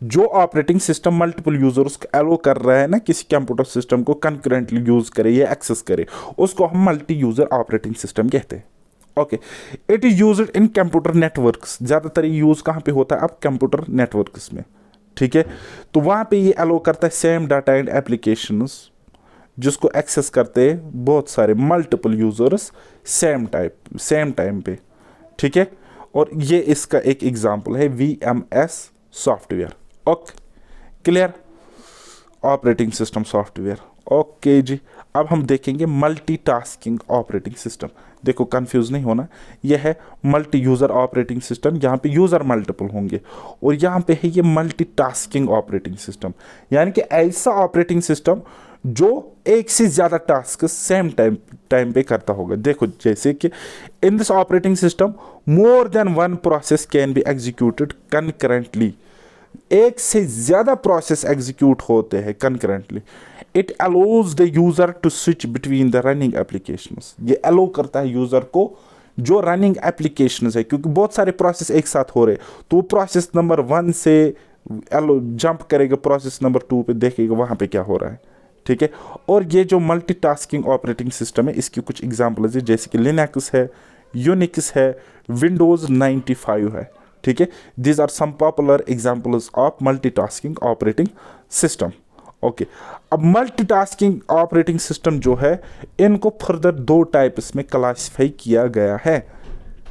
जो ऑपरेटिंग सिस्टम मल्टीपल यूजर्स को अलाउ कर रहा है ना, किसी कंप्यूटर सिस्टम को कंकरेंटली यूज करे या एक्सेस करे, उसको हम मल्टी यूजर ऑपरेटिंग सिस्टम कहते हैं। Okay, it is used in computer networks. ज़्यादातर यूज कहाँ पे होता है, अब कंप्यूटर नेटवर्क्स में, ठीक है। तो वहाँ पे ये अलाउ करता है सेम डाटा एंड एप्लीकेशंस, जिसको एक्सेस करते हैं बहुत सारे मल्टीपल यूजर्स सेम टाइम पे, ठीक है। और ये इसका एक एग्जांपल है VMS software. Okay, clear, operating system software. Okay जी, अब हम देखेंगे मल्टीटास्किंग ऑपरेटिंग सिस्टम। देखो, कंफ्यूज नहीं होना, यह है मल्टी यूज़र ऑपरेटिंग सिस्टम, यहाँ पे यूज़र मल्टीपल होंगे, और यहाँ पे है ये मल्टीटास्किंग ऑपरेटिंग सिस्टम, यानी कि ऐसा ऑपरेटिंग सिस्टम जो एक से ज़्यादा टास्क सेम टाइम पे करता होगा। देखो, जैसे कि in this operating system more than one process can be executed concurrently. एक से ज़्यादा प्रोसेस एग्जीक्यूट होते हैं concurrently. It allows the user to switch between the running applications. ये अलाउ करता है यूज़र को जो रनिंग एप्लीकेशंस है, क्योंकि बहुत सारे प्रोसेस एक साथ हो रहे, तो प्रोसेस नंबर 1 से जंप करेगा प्रोसेस नंबर 2 पे, देखेगा वहाँ पे क्या हो रहा है, ठीक है। और ये जो मल्टीटास्किंग ऑपरेटिंग सिस्टम है, इसकी कुछ एग्जांपल्स है, जैसे कि लिनक्स है, यूनिक्स है, विंडोज़ 95 है, ठीक है। These are some popular examples of multitasking operating system. Okay, अब मल्टीटास्किंग ऑपरेटिंग सिस्टम जो है, इनको फर्दर 2 टाइप्स में क्लासिफाई किया गया है,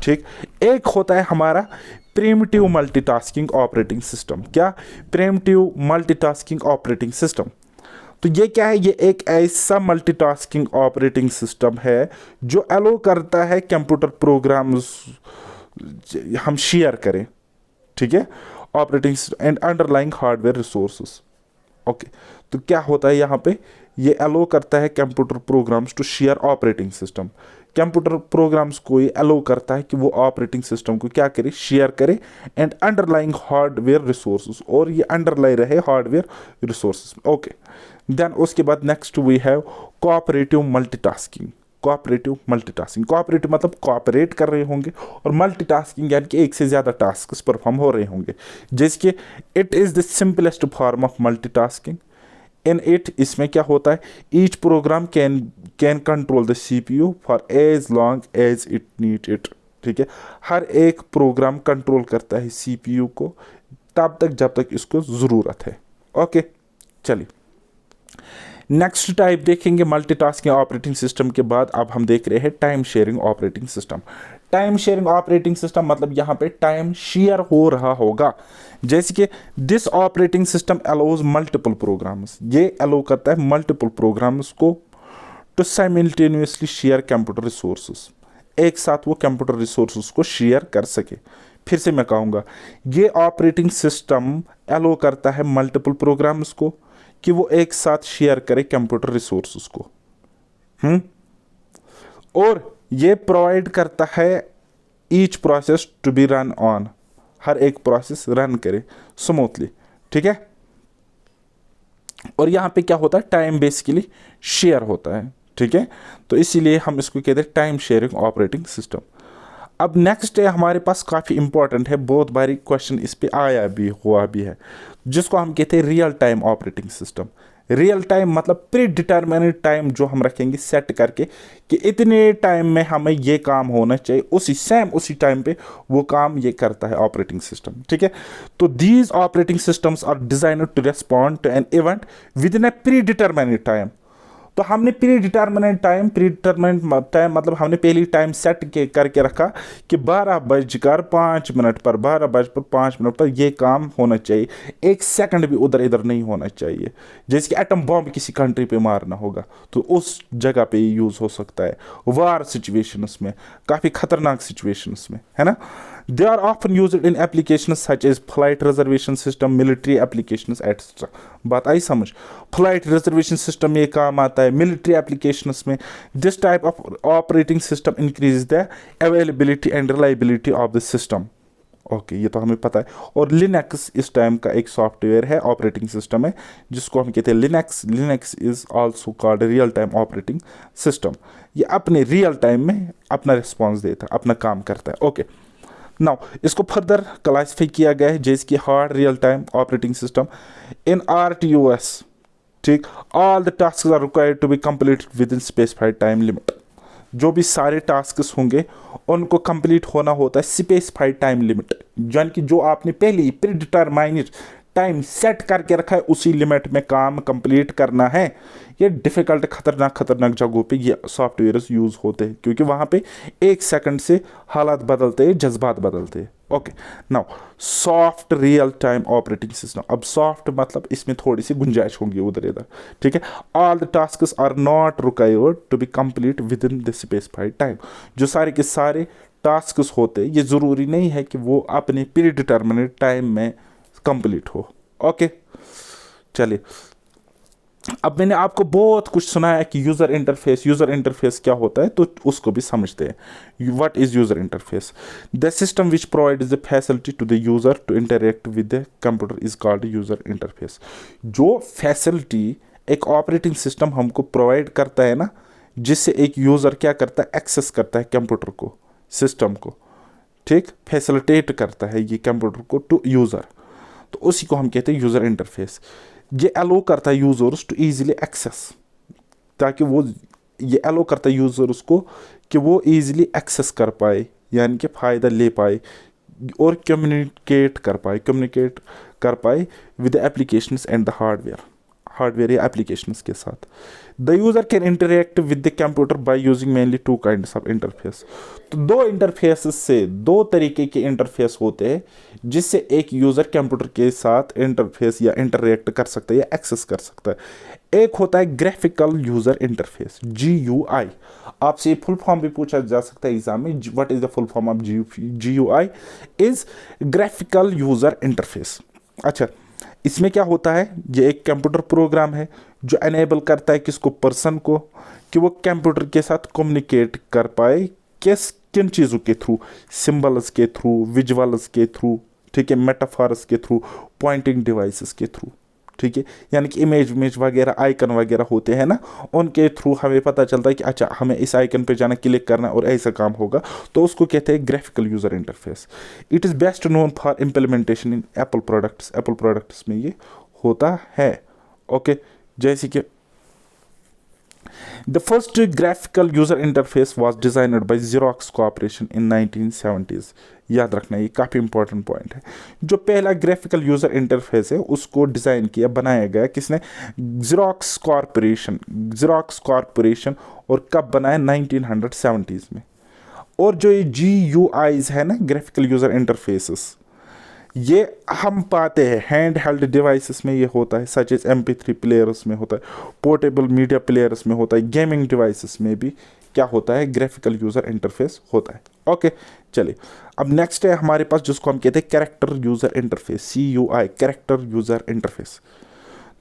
ठीक। एक होता है हमारा प्रिमिटिव मल्टीटास्किंग ऑपरेटिंग सिस्टम। क्या? Primitive multitasking operating system. तो ये क्या है, ये एक ऐसा मल्टीटास्किंग ऑपरेटिंग सिस्टम है जो अलाउ करता है कंप्यूटर प्रोग्राम्स हम शेयर करें, ठीक है, operating and underlying hardware resources. Okay, तो क्या होता है यहाँ पे, ये अलाउ करता है computer programs to share operating system. Computer programs को ये अलो करता है कि वो ऑपरेटिंग सिस्टम को क्या करे, शेयर करे एंड अंडरलाइंग हार्डवेयर रिसोर्सेज, और ये अंडरलाई रहे हार्डवेयर रिसोर्सेज। ओके, देन उसके बाद next we have cooperative multitasking. Cooperative multitasking, cooperative मतलब कोऑपरेट कर रहे होंगे, और मल्टीटास्किंग यानी कि एक से ज़्यादा टास्क परफॉर्म हो रहे होंगे, जैसे it is the simplest form of multitasking. In it, इसमें क्या होता है, each program can control the CPU for as long as it need it. ठीक है, हर एक प्रोग्राम कंट्रोल करता है CPU को तब तक जब तक इसको ज़रूरत है। ओके, चलिए नेक्स्ट टाइप देखेंगे मल्टीटास्किंग ऑपरेटिंग सिस्टम के बाद। अब हम देख रहे हैं time sharing operating system. Time sharing operating system मतलब यहाँ पे टाइम शेयर हो रहा होगा, जैसे कि this operating system allows multiple programs, ये अलाउ करता है मल्टीपल प्रोग्राम्स को to simultaneously share computer resources, एक साथ वो कंप्यूटर रिसोर्सेज को शेयर कर सके। फिर से मैं कहूँगा, ये ऑपरेटिंग सिस्टम अलाउ करता है मल्टीपल प्रोग्राम्स को कि वो एक साथ शेयर करे कंप्यूटर रिसोर्सेज को। और ये प्रोवाइड करता है each process to be run on, हर एक प्रोसेस रन करे स्मूथली। ठीक है, और यहाँ पे क्या होता है, टाइम बेसिकली शेयर होता है। ठीक है, तो इसीलिए हम इसको कहते हैं टाइम शेयरिंग ऑपरेटिंग सिस्टम। अब नेक्स्ट है हमारे पास काफ़ी इंपॉर्टेंट है, बहुत बारी क्वेश्चन इस पे आया भी हुआ भी है, जिसको हम कहते हैं real time operating system. Real time मतलब प्री डिटर्मिनेड टाइम जो हम रखेंगे सेट करके कि इतने टाइम में हमें ये काम होना चाहिए, उसी टाइम पे वो काम ये करता है ऑपरेटिंग सिस्टम। ठीक है, तो these operating systems are designed to respond to an event within a predetermined time. तो हमने प्री डिटर्मिनेट टाइम मतलब हमने पहली टाइम सेट करके रखा कि 12:05 पर 12:05 पर यह काम होना चाहिए, एक सेकंड भी उधर इधर नहीं होना चाहिए। जैसे कि एटम बॉम्ब किसी कंट्री पे मारना होगा तो उस जगह पे यूज़ हो सकता है, वार सिचुएशंस में, काफ़ी खतरनाक सिचुएशंस में, है ना। They are often used in applications such as flight reservation system, military applications, etc. बात आई समझ, फ्लाइट रिजर्वेशन सिस्टम ये काम आता है, मिलिट्री एप्लीकेशंस में। This type of operating system increase the availability and reliability of the system. Okay, ये तो हमें पता है। और लिनक्स इस टाइम का एक सॉफ्टवेयर है, ऑपरेटिंग सिस्टम है, जिसको हम कहते हैं Linux. Linux is also called real time operating system. ये अपने रियल टाइम में अपना रिस्पॉन्स देता है, अपना काम करता है। ओके, नाउ इसको फर्दर क्लासिफाई किया गया है जैसे कि hard real time operating system in RTOS। ठीक, all the task are required to be completed within specified time limit. जो भी सारे टास्क होंगे उनको कंप्लीट होना होता है स्पेसिफाइड टाइम लिमिट, यानी कि जो आपने पहले ही प्री डिटरमाइंड टाइम सेट करके रखा है उसी लिमिट में काम कंप्लीट करना है। ये डिफ़िकल्ट खतरनाक जगहों पे ये सॉफ्टवेयर्स यूज़ होते हैं, क्योंकि वहाँ पे एक सेकंड से हालात बदलते हैं, जज्बात बदलते हैं। Okay, now soft real time operating system. अब सॉफ्ट मतलब इसमें थोड़ी सी गुंजाइश होगी उधर इधर। ठीक है, all the tasks are not required to be complete within the specified time. जो सारे के सारे टास्क्स होते हैं ये ज़रूरी नहीं है कि वो अपने प्री डिटर्मिनेड टाइम में कंप्लीट हो। ओके, चलिए अब मैंने आपको बहुत कुछ सुनाया कि यूज़र इंटरफेस क्या होता है, तो उसको भी समझते हैं। What is user interface? The system which provides the facility to the user to interact with the computer is called user interface. जो फैसिलिटी एक ऑपरेटिंग सिस्टम हमको प्रोवाइड करता है ना, जिससे एक यूज़र क्या करता है, एक्सेस करता है कंप्यूटर को, सिस्टम को। ठीक, फैसिलिटेट करता है ये कंप्यूटर को टू यूज़र, तो उसी को हम कहते हैं यूज़र इंटरफेस। ये अलो करता है यूज़र्स टू इजीली एक्सेस, ताकि वो ये अलो करता है यूज़र्स को कि वो इजीली एक्सेस कर पाए, यानी कि फ़ायदा ले पाए और कम्युनिकेट कर पाए with applications and the hardware या एप्लीकेशंस के साथ। The user can interact with the computer by using mainly two kinds of interface. तो दो इंटरफेसेस से, दो तरीके के इंटरफेस होते हैं जिससे एक यूज़र कंप्यूटर के साथ इंटरफेस या इंटरेक्ट कर सकता है या एक्सेस कर सकता है। एक होता है ग्राफिकल यूज़र इंटरफेस, GUI। आपसे ये फुल फॉर्म भी पूछा जा सकता है एग्जाम में, what is the full form of GUI? Is graphical user interface. अच्छा, इसमें क्या होता है, ये एक कंप्यूटर प्रोग्राम है जो एनेबल करता है किसको, पर्सन को, कि वो कंप्यूटर के साथ कम्युनिकेट कर पाए, किन चीज़ों के थ्रू, सिंबल्स के थ्रू, विजुअल्स के थ्रू, ठीक है, मेटाफॉर्स के थ्रू, पॉइंटिंग डिवाइसेस के थ्रू, ठीक है, यानी कि इमेज वगैरह, आइकन वगैरह होते हैं ना, उनके थ्रू हमें पता चलता है कि अच्छा हमें इस आइकन पे जाना, क्लिक करना और ऐसा काम होगा, तो उसको कहते हैं graphical user interface. It is best known for implementation in Apple products में ये होता है। ओके, जैसे कि The first graphical user interface was designed by Xerox Corporation in 1970s। याद रखना, ये काफ़ी इंपॉर्टेंट पॉइंट है। जो पहला ग्राफिकल यूज़र इंटरफेस है उसको डिज़ाइन किया, बनाया गया किसने, ज़ेरॉक्स कॉरपोरेशन। और कब बनाया, 1970s में। और जो ये GUIs है ना, ग्राफिकल यूज़र इंटरफेसेस, ये हम पाते हैं हैंड हेल्ड डिवाइसेस में, ये होता है सच एज MP3 प्लेयर्स में होता है, पोर्टेबल मीडिया प्लेयर्स में होता है, गेमिंग डिवाइसेस में भी क्या होता है, ग्राफिकल यूज़र इंटरफेस होता है। ओके, चलिए अब नेक्स्ट है हमारे पास जिसको हम कहते हैं character user interface, CUI, character user interface.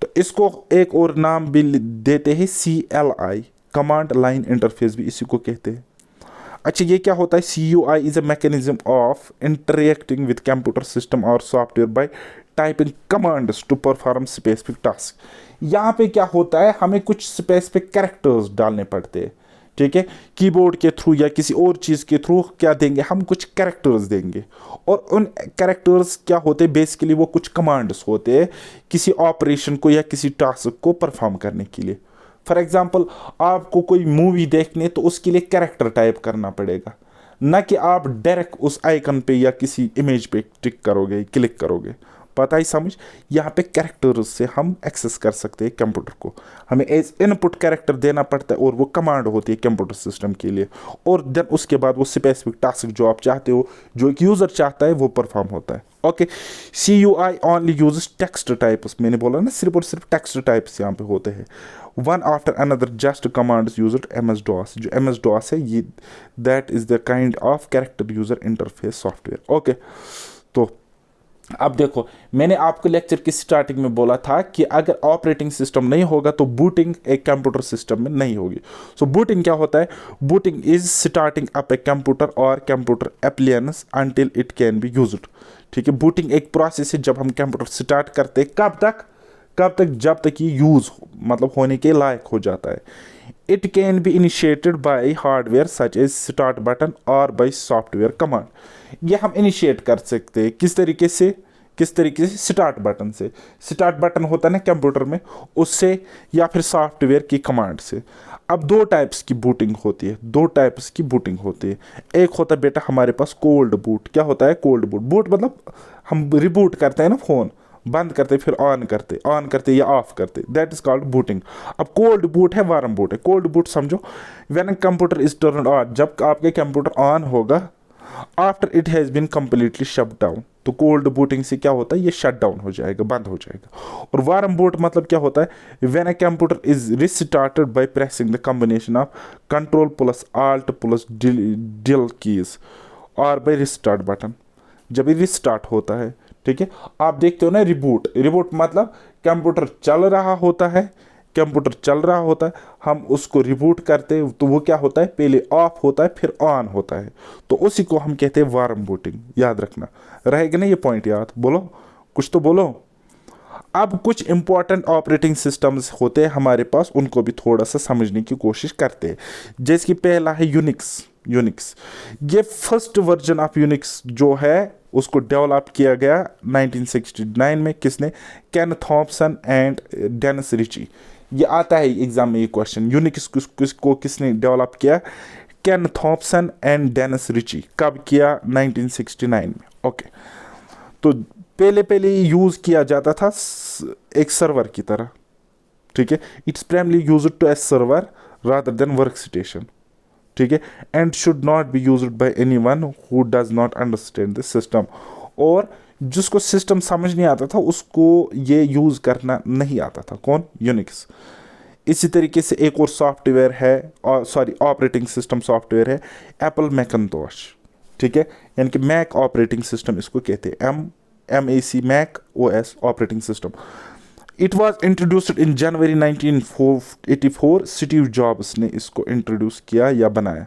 तो इसको एक और नाम भी देते हैं CLI, कमांड लाइन इंटरफेस भी इसी को कहते हैं। अच्छा, ये क्या होता है, CUI is a mechanism of interacting with computer system और software by typing commands to perform specific task. यहाँ पे क्या होता है, हमें कुछ स्पेसिफिक कैरेक्टर्स डालने पड़ते हैं, ठीक है, कीबोर्ड के थ्रू या किसी और चीज़ के थ्रू क्या देंगे, हम कुछ कैरेक्टर्स देंगे। और उन कैरेक्टर्स क्या होते हैं, बेसिकली वो कुछ कमांड्स होते हैं किसी ऑपरेशन को या किसी टास्क को परफॉर्म करने के लिए। फॉर एग्जाम्पल, आपको कोई मूवी देखने तो उसके लिए कैरेक्टर टाइप करना पड़ेगा, ना कि आप डायरेक्ट उस आइकन पे या किसी इमेज पे टिक करोगे, क्लिक करोगे। पता ही समझ, यहाँ पे कैरेक्टर्स से हम एक्सेस कर सकते हैं कंप्यूटर को। हमें एज इनपुट कैरेक्टर देना पड़ता है और वो कमांड होती है कंप्यूटर सिस्टम के लिए, और देन उसके बाद वो स्पेसिफिक टास्क जो आप चाहते हो, जो एक यूज़र चाहता है, वो परफॉर्म होता है। Okay, CUI only uses text types, मैंने बोला ना, सिर्फ और सिर्फ टेक्स्ट टाइप्स यहाँ पे होते हैं। One after another just commands used MS-DOS। जो MS-DOS है ये, that is the kind of character user interface software. Okay, तो अब देखो, मैंने आपको लेक्चर की स्टार्टिंग में बोला था कि अगर ऑपरेटिंग सिस्टम नहीं होगा तो बूटिंग एक कंप्यूटर सिस्टम में नहीं होगी। सो बूटिंग क्या होता है, booting is starting up a computer और computer appliances until it can be used. ठीक है, बूटिंग एक प्रोसेस है जब हम कंप्यूटर स्टार्ट करते हैं, कब तक जब तक ये यूज मतलब होने के लायक हो जाता है। It can be initiated by hardware such as start button और बाय सॉफ्टवेयर कमांड। ये हम इनिशिएट कर सकते हैं किस तरीके से स्टार्ट बटन से। स्टार्ट बटन होता है ना कंप्यूटर में, उससे, या फिर सॉफ्टवेयर की कमांड से। अब दो टाइप्स की बूटिंग होती है। एक होता है बेटा हमारे पास कोल्ड बूट। क्या होता है कोल्ड बूट मतलब हम रिबूट करते हैं ना, फोन बंद करते फिर ऑन करते या ऑफ करते, दैट इज कॉल्ड बूटिंग। अब कोल्ड बूट है, वार्म बूट है। कोल्ड बूट समझो, when computer is turned on, जब आपके कंप्यूटर ऑन होगा, after it has been completely shut down. तो कोल्ड बूटिंग से क्या होता है, ये शट डाउन हो जाएगा, बंद हो जाएगा। और वार्म बूट मतलब क्या होता है, when a computer is restarted by pressing the combination of control plus alt plus del keys और बाय रिस्टार्ट बटन। जब ये रिस्टार्ट होता है, ठीक है, आप देखते हो ना रिबूट मतलब कंप्यूटर चल रहा होता है, हम उसको रिबूट करते हैं तो वो क्या होता है, पहले ऑफ होता है फिर ऑन होता है, तो उसी को हम कहते हैं वार्म बूटिंग। याद रखना, रहेगा ना ये पॉइंट याद, बोलो कुछ तो बोलो। अब कुछ इंपॉर्टेंट ऑपरेटिंग सिस्टम्स होते हैं हमारे पास, उनको भी थोड़ा सा समझने की कोशिश करते हैं। जैसे कि पहला है यूनिक्स। ये फर्स्ट वर्जन ऑफ यूनिक्स जो है उसको डेवलप किया गया 1969 में। किसने, केन थॉम्पसन एंड डेनिस रिची। ये आता है एग्जाम में ये क्वेश्चन, यूनिक्स को किसने डेवलप किया, केन थॉम्पसन एंड डेनिस रिची। कब किया, 1969 में। ओके, तो पहले यूज किया जाता था एक सर्वर की तरह, ठीक है, it's primarily used to as server rather than work station, ठीक है, and should not be used by anyone who does not understand the system. और जिसको सिस्टम समझ नहीं आता था उसको ये यूज करना नहीं आता था। कौन, यूनिक्स। इसी तरीके से एक और सॉफ्टवेयर है, ऑपरेटिंग सिस्टम सॉफ्टवेयर है एप्पल मैकिन्टोश, ठीक है, यानी कि मैक ऑपरेटिंग सिस्टम इसको कहते हैं, MAC, Mac OS operating system. It was introduced in January 1984। Steve Jobs ने इसको इंट्रोड्यूस किया या बनाया।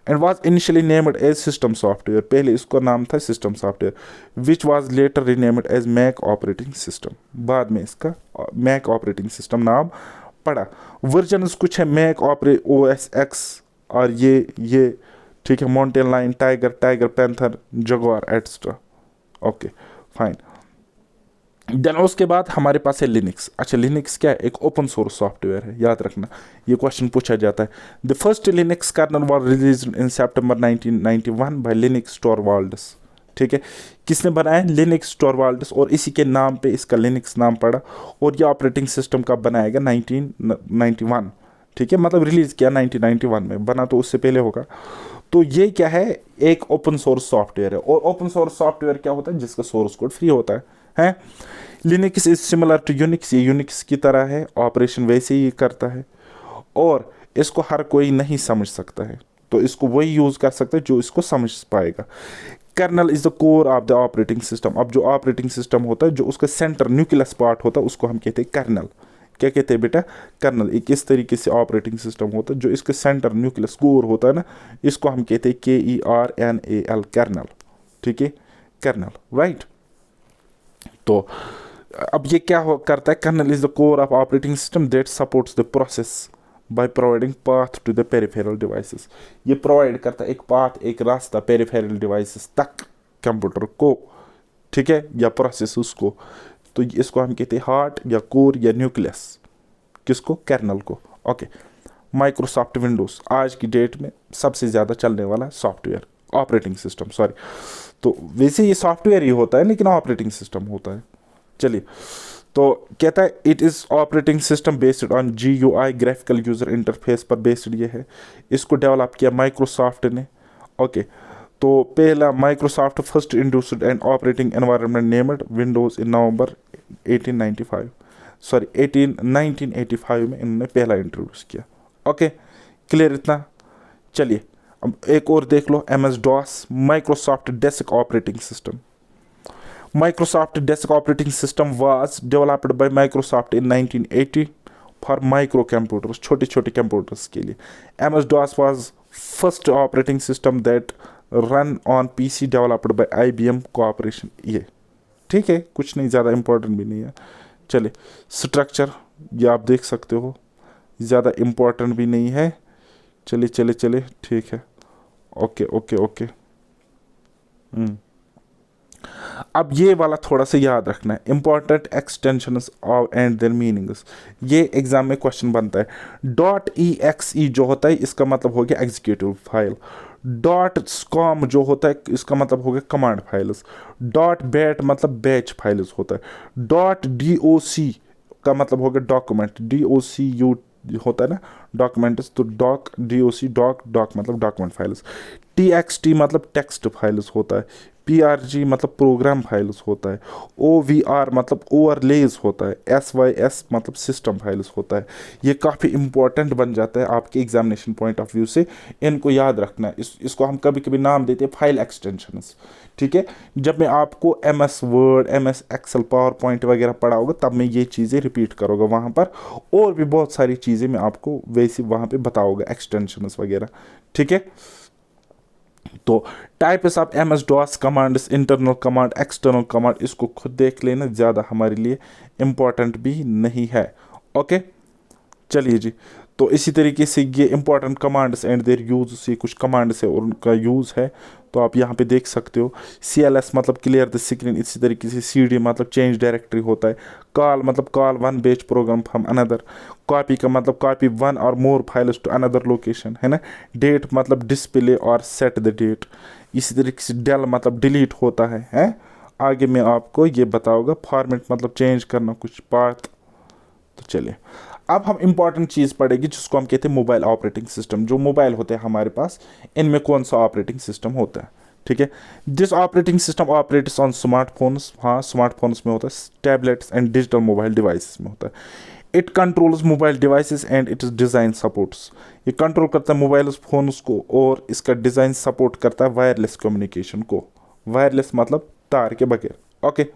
And was initially named as system software, पहले इसका नाम था system software, which was later renamed as Mac operating system, बाद में इसका मैक ऑपरेटिंग सिस्टम नाम पड़ा। वर्जन कुछ है मैक OS X और ये ठीक है, mountain lion, tiger panther, jaguar etcetera. Okay fine. Then उसके बाद हमारे पास है लिनक्स। अच्छा, लिनक्स क्या है? एक ओपन सोर्स सॉफ्टवेयर है, याद रखना, ये क्वेश्चन पूछा जाता है। The first Linux kernel was released in September 1991 by Linux Torvalds. ठीक है, किसने बनाया? लिनक्स टॉरवाल्ड्स, और इसी के नाम पे इसका लिनक्स नाम पड़ा। और ये ऑपरेटिंग सिस्टम कब बनाया गया? 1991। ठीक है, मतलब रिलीज किया 1991 में, बना तो उससे पहले होगा। तो ये क्या है? एक ओपन सोर्स सॉफ्टवेयर है। और ओपन सोर्स सॉफ्टवेयर क्या होता है? जिसका सोर्स कोड फ्री होता है। Linux is similar to Unix, ये यूनिक्स की तरह है, ऑपरेशन वैसे ही करता है, और इसको हर कोई नहीं समझ सकता है, तो इसको वही यूज कर सकता है जो इसको समझ पाएगा। Kernel is the core of the operating system. अब जो ऑपरेटिंग सिस्टम होता है, जो उसका सेंटर न्यूक्लियस पार्ट होता है, उसको हम कहते हैं कर्नल। क्या कहते हैं बेटा? कर्नल। एक इस तरीके से ऑपरेटिंग सिस्टम होता है, जो इसका सेंटर न्यूक्लियस कोर होता है ना, इसको हम कहते हैं KERNAL, कर्नल। ठीक है, कर्नल, राइट। तो अब ये क्या करता है? Kernel is the core of operating system that supports the process by providing path to the peripheral devices. ये प्रोवाइड करता है एक पाथ, एक रास्ता पेरिफेरल डिवाइसेस तक कंप्यूटर को, ठीक है, या प्रोसेस उसको। तो इसको हम कहते हैं हार्ट या कोर या न्यूक्लियस। किसको? कर्नल को। ओके। माइक्रोसॉफ्ट विंडोज आज की डेट में सबसे ज़्यादा चलने वाला सॉफ्टवेयर, ऑपरेटिंग सिस्टम, सॉरी। तो वैसे ये सॉफ्टवेयर ही होता है, लेकिन ऑपरेटिंग सिस्टम होता है। चलिए, तो कहता है it is operating system based on GUI, graphical user interface पर बेस्ड ये है। इसको डेवलप किया माइक्रोसॉफ्ट ने। ओके, तो पहला Microsoft first introduced an operating environment named Windows in November 1985 में इन्होंने पहला इंट्रोड्यूस किया। ओके, क्लियर इतना? चलिए, अब एक और देख लो, MS-DOS, Microsoft desk operating system. Microsoft Desk Operating System was developed by Microsoft in 1980 for micro computers, छोटे computers के लिए। MS-DOS was first operating system that run on PC developed by IBM Corporation। ये ठीक है, कुछ नहीं, ज़्यादा important भी नहीं है। चलिए, स्ट्रक्चर ये आप देख सकते हो, ज़्यादा इम्पोर्टेंट भी नहीं है। चलिए, ठीक है। ओके। अब ये वाला थोड़ा सा याद रखना है, important extensions and there meanings. ये एग्जाम में क्वेश्चन बनता है। .exe जो होता है, इसका मतलब हो गया एग्जीक्यूटिव फाइल। .com जो होता है, इसका मतलब हो गया कमांड फाइल्स। .bat मतलब बैच फाइल्स होता है। .doc का मतलब हो गया डॉक्यूमेंट, DOCU होता है ना डॉक्यूमेंट्स, तो डॉक मतलब डॉक्यूमेंट फाइल्स। TXT मतलब टेक्स्ट फाइल्स होता है। PRG मतलब प्रोग्राम फाइल्स होता है। OVR मतलब ओवरलेज होता है। SYS मतलब सिस्टम फाइल्स होता है। ये काफ़ी इंपॉर्टेंट बन जाता है आपके एग्जामिनेशन पॉइंट ऑफ व्यू से, इनको याद रखना है। इसको हम कभी कभी नाम देते हैं फाइल एक्सटेंशंस। ठीक है, जब मैं आपको MS word, MS excel, PowerPoint वगैरह पढ़ाऊंगा, तब मैं ये चीज़ें रिपीट करूँगा वहाँ पर, और भी बहुत सारी चीज़ें मैं आपको वैसे वहाँ पे बताऊँगा, एक्सटेंशंस वगैरह। ठीक है, तो types of MS-DOS commands, internal command, external command, इसको खुद देख लेना, ज़्यादा हमारे लिए इम्पोर्टेंट भी नहीं है। ओके, चलिए जी। तो इसी तरीके से ये important commands and their use से कुछ कमांड्स है और उनका यूज़ है, तो आप यहाँ पे देख सकते हो। CLS मतलब क्लियर द स्क्रीन, इसी तरीके से CD मतलब चेंज डायरेक्टरी होता है। कॉल मतलब कॉल वन बेच प्रोग्राम फ्रॉम अनदर। कॉपी का मतलब कॉपी वन और मोर फाइल्स टू अनदर लोकेशन, है ना। डेट मतलब डिस्प्ले और सेट द डेट। इसी तरीके से डेल मतलब डिलीट होता है। आगे मैं आपको ये बताऊँगा। फॉर्मेट मतलब चेंज करना कुछ पाथ। तो चलिए, अब हम इंपॉर्टेंट चीज़ पढ़ेगी जिसको हम कहते हैं मोबाइल ऑपरेटिंग सिस्टम। जो मोबाइल होते हैं हमारे पास, इनमें कौन सा ऑपरेटिंग सिस्टम होता है। ठीक है, this operating system operates on smartphones. हाँ, स्मार्टफोन्स में होता है, tablets and digital mobile devices में होता है। It controls mobile devices and it is design supports. ये कंट्रोल करता है मोबाइल फोन्स को, और इसका डिज़ाइन सपोर्ट करता है वायरलेस कम्युनिकेशन को। वायरलेस मतलब तार के बगैर। Okay,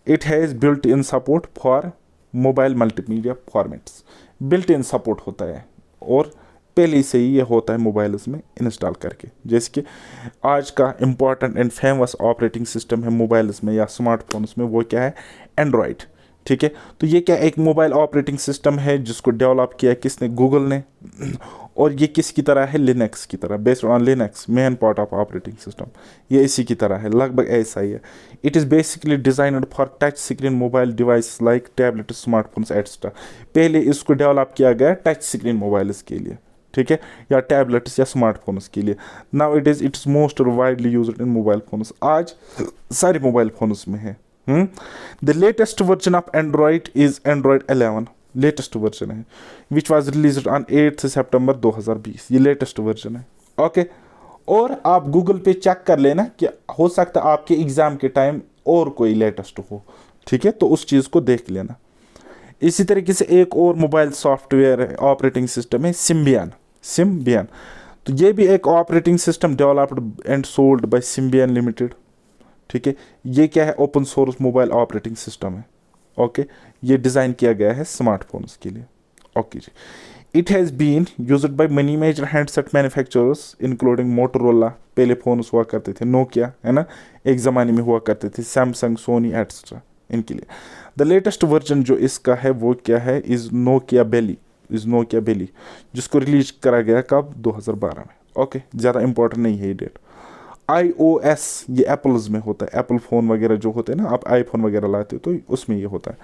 it has built in support for mobile multimedia formats. Built in support होता है और पहले से ही ये होता है मोबाइल्स में इंस्टॉल करके। जैसे कि आज का important and famous operating system है मोबाइल्स में या स्मार्टफोन्स में, वो क्या है? एंड्रॉयड। ठीक है, तो ये क्या एक मोबाइल ऑपरेटिंग सिस्टम है जिसको डेवलप किया किसने? गूगल ने। और ये किसकी तरह है? लिनक्स की तरह, based on Linux, main part of operating system. ये इसी की तरह है, लगभग ऐसा ही है। It is basically designed for touch screen mobile device like tablet, smartphones etcetera. पहले इसको डेवलप किया गया टच स्क्रीन मोबाइल्स के लिए, ठीक है, या टैबलेट्स या स्मार्टफोन्स के लिए। Now it's most widely used in mobile phones. आज सारे मोबाइल फोन्स में है। The latest version of Android is Android 11, latest version है, विच वाज रिलीज्ड ऑन 8 सितंबर 2020। ये लेटेस्ट वर्जन है। ओके, और आप गूगल पे चेक कर लेना कि हो सकता है आपके एग्जाम के टाइम और कोई लेटेस्ट हो, ठीक है, तो उस चीज़ को देख लेना। इसी तरीके से एक और मोबाइल सॉफ्टवेयर है, ऑपरेटिंग सिस्टम है सिम्बियन। तो ये भी एक operating system developed and sold by Symbian limited. ठीक है, ये क्या है? Open source mobile operating system है। ओके, ये डिज़ाइन किया गया है स्मार्टफोन्स के लिए। ओके जी, it has been used by many major handset manufacturers including Motorola. पहले फ़ोन हुआ करते थे, नोकिया है ना, एक ज़माने में हुआ करते थे, सैमसंग, सोनी एट्सेट्रा, इनके लिए। द लेटेस्ट वर्जन जो इसका है वो क्या है? इज़ नोकिया बेली, जिसको रिलीज करा गया कब? 2012 में। ओके, ज़्यादा इंपॉर्टेंट नहीं है ये डेट। iOS ये एप्पल्स में होता है, एप्पल फ़ोन वगैरह जो होते हैं ना, आप आईफोन वगैरह लाते हो तो उसमें ये होता है।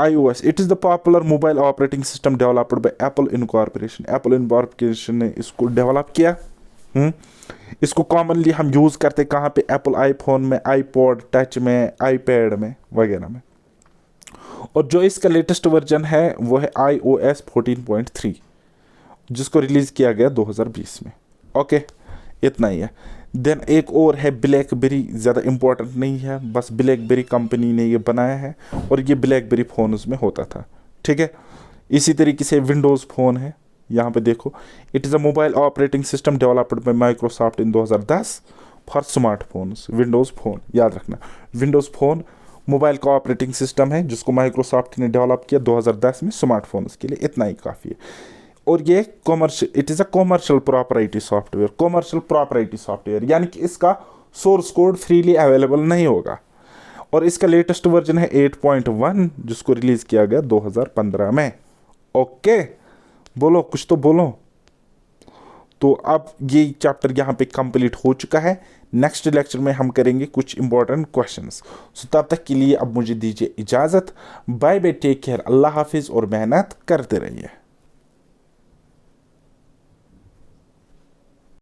iOS it is the popular mobile operating system developed by Apple incorporation. Apple incorporation ने इसको डेवलप किया। इसको कॉमनली हम यूज़ करते कहाँ पे? एप्पल आईफोन में, आईपॉड टच में, आईपैड में वगैरह में। और जो इसका लेटेस्ट वर्जन है वो है iOS 14.3, जिसको रिलीज़ किया गया 2020 में। ओके, इतना ही है। देन एक और है ब्लैकबेरी, ज़्यादा इम्पोर्टेंट नहीं है, बस ब्लैकबेरी कंपनी ने ये बनाया है और ये ब्लैकबेरी फ़ोन्स में होता था। ठीक है, इसी तरीके से विंडोज़ फ़ोन है, यहाँ पे देखो। It is a mobile operating system developed by Microsoft in 2010 for smartphones. Windows phone याद रखना, विंडोज़ फ़ोन मोबाइल का ऑपरेटिंग सिस्टम है जिसको माइक्रोसॉफ्ट ने डेवलप किया 2010 में स्मार्टफोन्स के लिए। इतना ही काफ़ी है। और ये commercial, it is a commercial proprietary software, यानी कि इसका सोर्स कोड फ्रीली अवेलेबल नहीं होगा। और इसका लेटेस्ट वर्जन है 8.1, जिसको रिलीज़ किया गया 2015 में। ओके, बोलो कुछ तो बोलो। तो अब ये चैप्टर यहाँ पे कंप्लीट हो चुका है। नेक्स्ट लेक्चर में हम करेंगे कुछ इंपॉर्टेंट क्वेश्चंस। सो तब तक के लिए अब मुझे दीजिए इजाज़त। बाय बाय, टेक केयर, अल्लाह हाफिज़ और मेहनत करते रहिए।